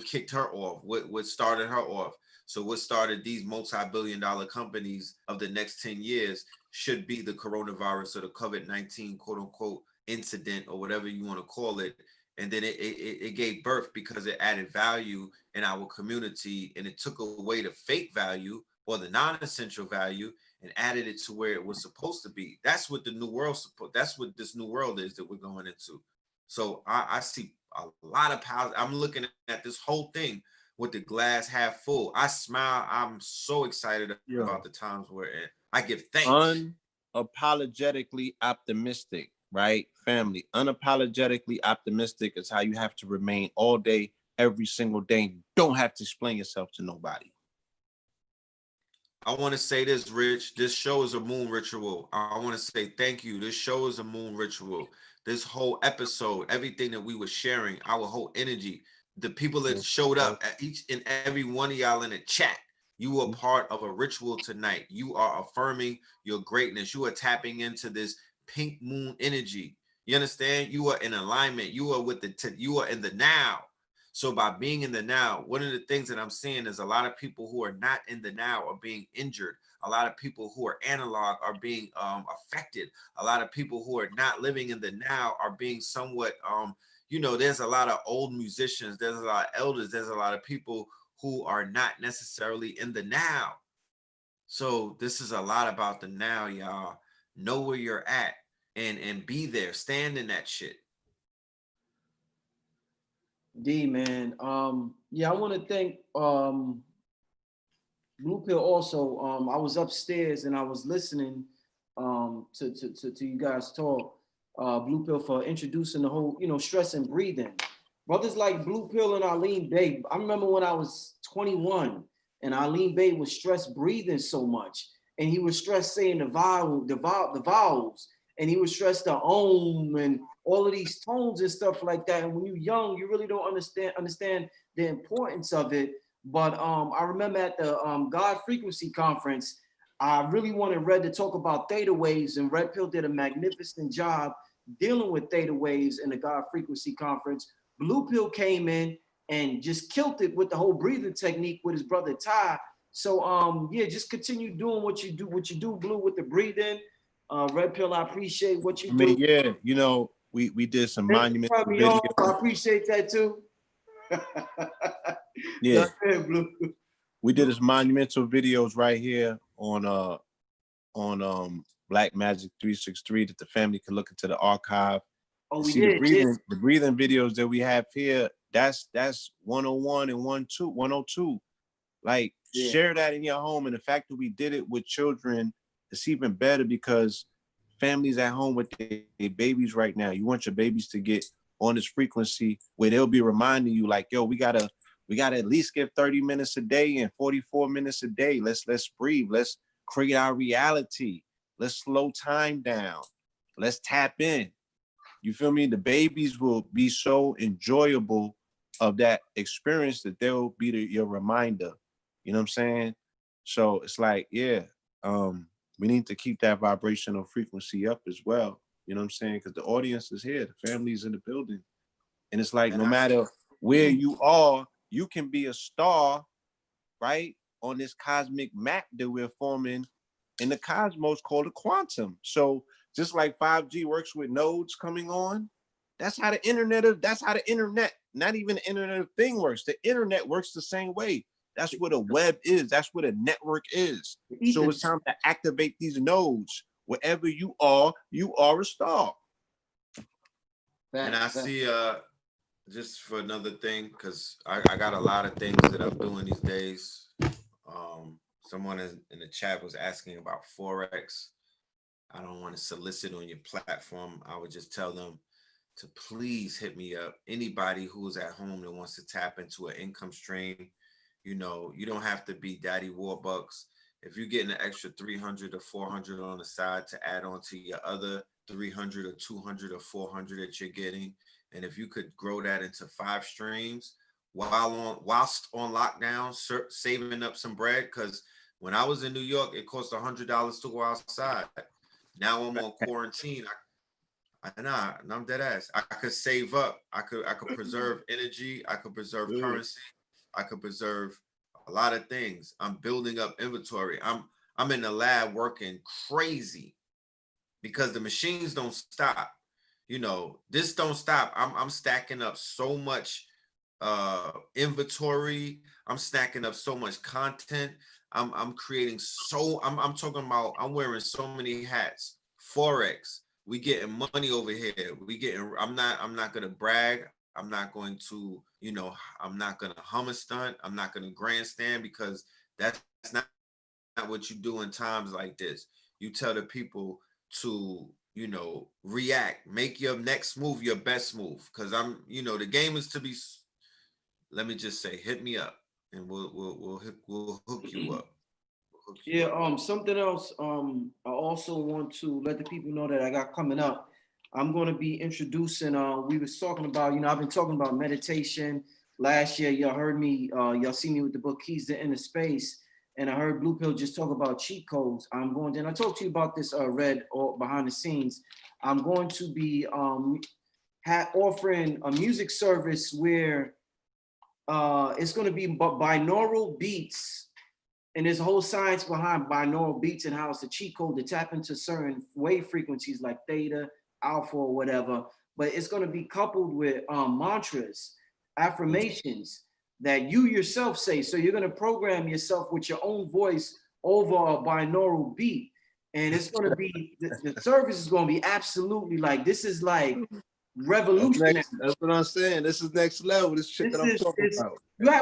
kicked her off, what started her off. So what started these multi-billion-dollar companies of the next 10 years should be the coronavirus or the COVID-19 quote unquote incident or whatever you want to call it. And then it gave birth because it added value in our community, and it took away the fake value or the non-essential value and added it to where it was supposed to be. That's what the new world that's what this new world is that we're going into. So I see a lot of power. I'm looking at this whole thing with the glass half full. I smile. I'm so excited about the times we're in. I give thanks. Unapologetically optimistic, right? Family, unapologetically optimistic is how you have to remain all day, every single day. You don't have to explain yourself to nobody. I want to say this, Rich. This show is a moon ritual. I want to say thank you. This show is a moon ritual. This whole episode, everything that we were sharing, our whole energy, the people that showed up, at each and every one of y'all in the chat, you were part of a ritual tonight. You are affirming your greatness. You are tapping into this pink moon energy. You understand? You are in alignment. You are with you are in the now. So by being in the now, one of the things that I'm seeing is a lot of people who are not in the now are being injured. A lot of people who are analog are being affected. A lot of people who are not living in the now are being somewhat, there's a lot of old musicians. There's a lot of elders. There's a lot of people who are not necessarily in the now. So this is a lot about the now, y'all. Know where you're at and be there. Stand in that shit. D, man. Yeah, I want to thank Blue Pill also. I was upstairs and I was listening to you guys talk. Blue Pill for introducing the whole, stress and breathing. Brothers like Blue Pill and Arlene Bay. I remember when I was 21 and Arlene Bay was stress breathing so much, and he was stress saying the vowels, and he was stress the om and all of these tones and stuff like that. And when you're young, you really don't understand the importance of it. But I remember at the God Frequency Conference, I really wanted Red to talk about theta waves, and Red Pill did a magnificent job dealing with theta waves in the God Frequency Conference. Blue Pill came in and just killed it with the whole breathing technique with his brother Ty. So yeah, just continue doing what you do, Blue, with the breathing. Red Pill, I appreciate what you do. Yeah, we did some monumental videos. I appreciate that too. Yeah, Blue. We did this monumental videos right here on Black Magic 363 that the family can look into the archive. Oh, we See did. the breathing videos that we have here. That's 101 and 102. Like share that in your home. And the fact that we did it with children, it's even better because families at home with their babies right now, you want your babies to get on this frequency where they'll be reminding you like, yo, we gotta at least get 30 minutes a day and 44 minutes a day. Let's breathe. Let's create our reality. Let's slow time down. Let's tap in. You feel me? The babies will be so enjoyable of that experience that they'll be your reminder. You know what I'm saying? So it's like, yeah, we need to keep that vibrational frequency up as well. You know what I'm saying? Because the audience is here, the family's in the building. And it's like, no matter where you are, you can be a star, right? On this cosmic map that we're forming in the cosmos called the quantum. So just like 5G works with nodes coming on, that's how the internet, not even the Internet of Thing works. The internet works the same way. That's what a web is. That's what a network is. So it's time to activate these nodes. Wherever you are a star. And I see, just for another thing, because I got a lot of things that I'm doing these days. Someone in the chat was asking about Forex. I don't want to solicit on your platform. I would just tell them to please hit me up. Anybody who's at home that wants to tap into an income stream, you know, you don't have to be Daddy Warbucks. If you're getting an extra 300 or 400 on the side to add on to your other 300 or 200 or 400 that you're getting, and if you could grow that into 5 streams whilst on lockdown, saving up some bread, because when I was in New York, it cost $100 to go outside. Now I'm on quarantine. I'm dead ass. I could save up. I could preserve energy. I could preserve currency. I could preserve a lot of things. I'm building up inventory. I'm in the lab working crazy because the machines don't stop. You know, this don't stop. I'm stacking up so much inventory. I'm stacking up so much content. I'm creating I'm talking about, I'm wearing so many hats. Forex, we getting money over here. I'm not gonna brag. I'm not going to, you know, I'm not gonna hum a stunt. I'm not gonna grandstand, because that's not what you do in times like this. You tell the people to, you know, react, make your next move your best move. Cause the game is to be, let me just say, hit me up and we'll hook you up. Something else. I also want to let the people know that I got coming up. I'm going to be introducing. We was talking about. I've been talking about meditation. Last year, y'all heard me. Y'all see me with the book Keys to Inner Space, and I heard Blue Pill just talk about cheat codes. I'm going to, and I talked to you about this. Red or behind the scenes. I'm going to be offering a music service where it's going to be binaural beats. And there's a whole science behind binaural beats and how it's a cheat code to tap into certain wave frequencies like theta, alpha, or whatever. But it's going to be coupled with mantras, affirmations that you yourself say. So you're going to program yourself with your own voice over a binaural beat. And it's going to be, the service is going to be absolutely like, this is like revolutionary. That's what I'm saying. This is next level. This shit that I'm talking about.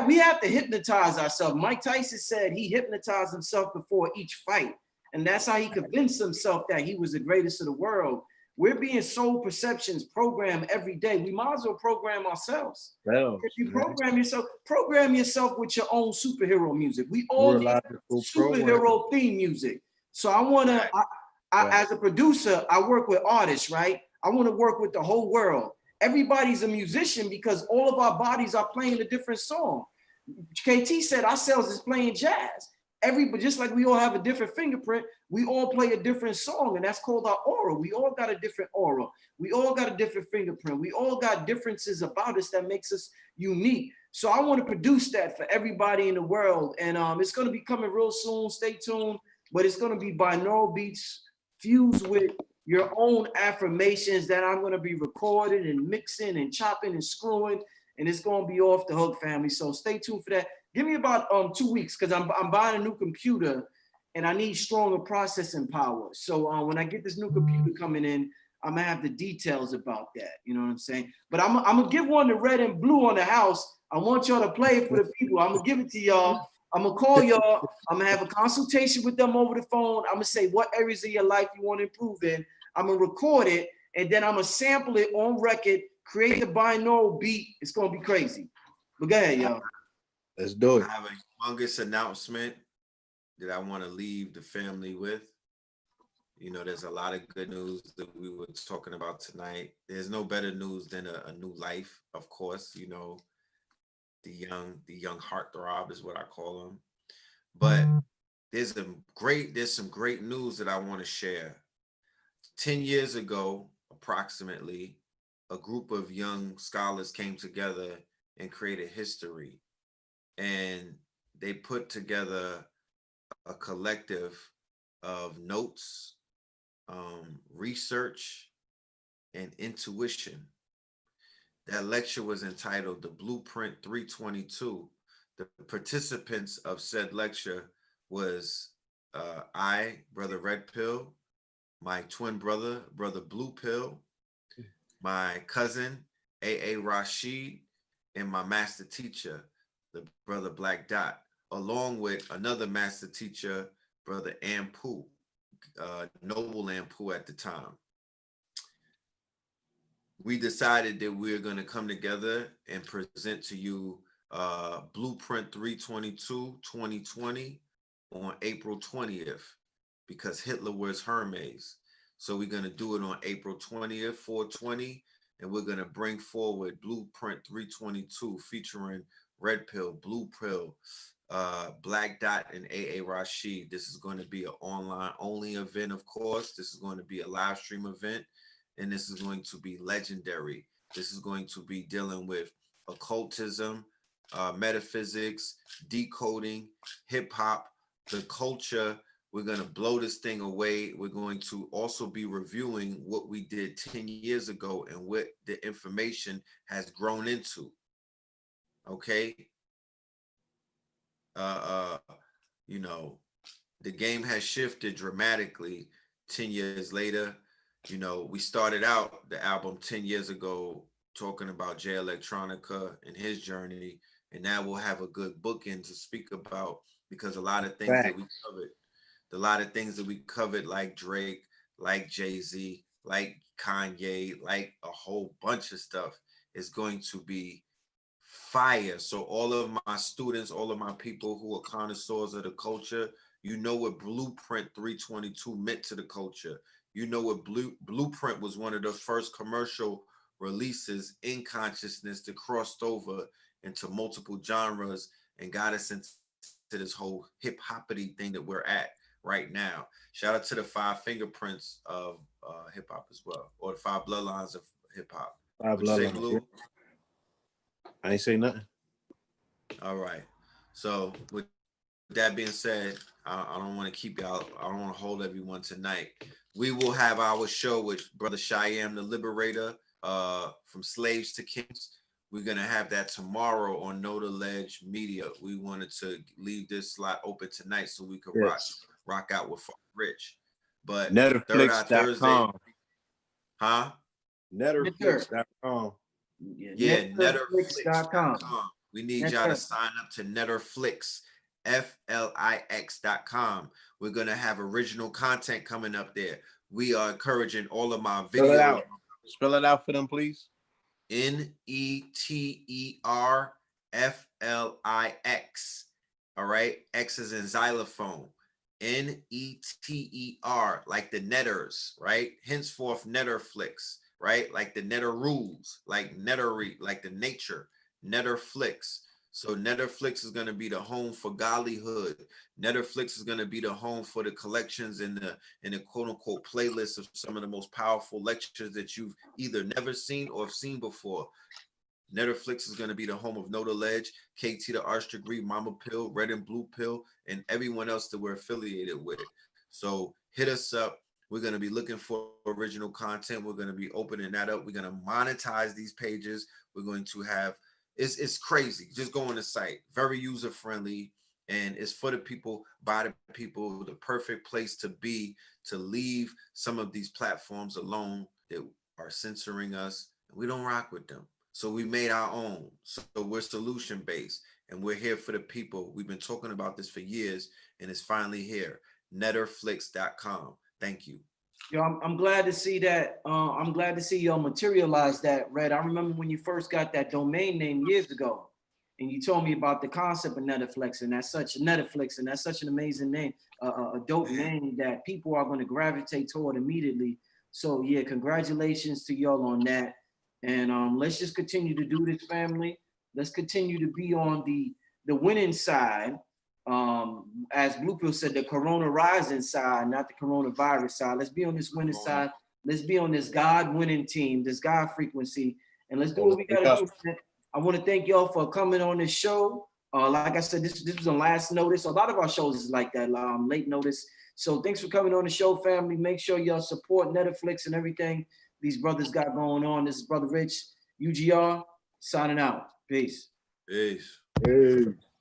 We have to hypnotize ourselves. Mike Tyson said he hypnotized himself before each fight. And that's how he convinced himself that he was the greatest of the world. We're being soul perceptions programmed every day. We might as well program ourselves. If you program yourself with your own superhero music. We all need superhero theme music. So I want to, as a producer, I work with artists, right? I want to work with the whole world. Everybody's a musician because all of our bodies are playing a different song. KT said our cells is playing jazz. Just like we all have a different fingerprint, we all play a different song, and that's called our aura. We all got a different aura. We all got a different fingerprint. We all got differences about us that makes us unique. So I want to produce that for everybody in the world, and it's going to be coming real soon. Stay tuned. But it's going to be binaural beats fused with your own affirmations that I'm going to be recording and mixing and chopping and screwing, and it's going to be off the hook, family. So stay tuned for that. Give me about 2 weeks, because I'm buying a new computer, and I need stronger processing power. So when I get this new computer coming in, I'm gonna have the details about that. You know what I'm saying? But I'm gonna give one to red and blue on the house. I want y'all to play it for the people. I'm gonna give it to y'all. I'm gonna call y'all. I'm gonna have a consultation with them over the phone. I'm gonna say what areas of your life you want to improve in. I'm gonna record it, and then I'm gonna sample it on record, create the binaural beat. It's gonna be crazy. But go ahead, y'all. Let's do I it. have a humongous announcement that I want to leave the family with. You know, there's a lot of good news that we were talking about tonight. There's no better news than a new life, of course. You know, the young heartthrob is what I call them. But there's some great news that I want to share. 10 years ago, approximately, a group of young scholars came together and created history. And they put together a collective of notes, research, and intuition. That lecture was entitled The Blueprint 322. The participants of said lecture was I, Brother Red Pill, my twin brother, Brother Blue Pill, my cousin, A.A. Rashid, and my master teacher, the Brother Black Dot, along with another master teacher, Brother Ampu, Noble Ampu at the time. We decided that we're going to come together and present to you Blueprint 322 2020 on April 20th, because Hitler wears Hermes. So we're going to do it on April 20th, 420, and we're going to bring forward Blueprint 322 featuring Red Pill, Blue Pill, Black Dot, and A.A. Rashid. This is going to be an online only event, of course. This is going to be a live stream event, and this is going to be legendary. This is going to be dealing with occultism, metaphysics, decoding, hip hop, the culture. We're going to blow this thing away. We're going to also be reviewing what we did 10 years ago and what the information has grown into. Okay. You know, the game has shifted dramatically 10 years later. You know, we started out the album 10 years ago talking about Jay Electronica and his journey, and now we'll have a good bookend to speak about, because a lot of things that we covered, like Drake, like Jay-Z, like Kanye, like a whole bunch of stuff, is going to be fire. So all of my students, all of my people who are connoisseurs of the culture, you know what Blueprint 322 meant to the culture. You know what Blueprint was one of the first commercial releases in consciousness that crossed over into multiple genres and got us into this whole hip hoppity thing that we're at right now. Shout out to the 5 fingerprints of hip hop as well, or the 5 bloodlines of hip hop. What'd you say, Blue? I ain't say nothing. All right. So with that being said, I don't want to keep y'all. I don't want to hold everyone tonight. We will have our show with Brother Cheyenne the Liberator, from Slaves to Kings. We're gonna have that tomorrow on Know the Ledge Media. We wanted to leave this slot open tonight so we could rock out with Rich. But Third Eye Thursday, huh? Netterflix.com. Yeah, Netterflix.com. We need y'all to sign up to Netterflix, FLIX.com. We're going to have original content coming up there. We are encouraging all of my videos. Spell it out for them, please. NETERFLIX. All right. X is in xylophone. NETER, like the Netters, right? Henceforth, Netterflix, right? Like the Netter rules, like Nettery, like the nature, Netterflix. So Netterflix is going to be the home for Gollyhood. Netterflix is going to be the home for the collections and the quote unquote playlist of some of the most powerful lectures that you've either never seen or have seen before. Netterflix is going to be the home of Know the Ledge, KT the Arch Degree, Mama Pill, Red and Blue Pill, and everyone else that we're affiliated with. So hit us up. We're going to be looking for original content. We're going to be opening that up. We're going to monetize these pages. We're going to have, it's crazy. Just go on the site. Very user friendly. And it's for the people, by the people, the perfect place to be, to leave some of these platforms alone that are censoring us. We don't rock with them. So we made our own. So we're solution based and we're here for the people. We've been talking about this for years and it's finally here. Netterflix.com. Thank you. Yo, I'm glad to see that. I'm glad to see y'all materialize that, Red. I remember when you first got that domain name years ago, and you told me about the concept of Netflix, and that's such an amazing name, a dope name that people are going to gravitate toward immediately. So yeah, congratulations to y'all on that, and let's just continue to do this, family. Let's continue to be on the winning side. As Bluepill said, the Corona rising side, not the coronavirus side. Let's be on this winning side. Let's be on this God winning team, this God frequency, and let's do what we gotta do. I want to thank y'all for coming on this show. Like I said, this was on last notice. A lot of our shows is like that, late notice. So thanks for coming on the show, family. Make sure y'all support Netflix and everything these brothers got going on. This is Brother Rich, UGR, signing out. Peace. Peace. Hey.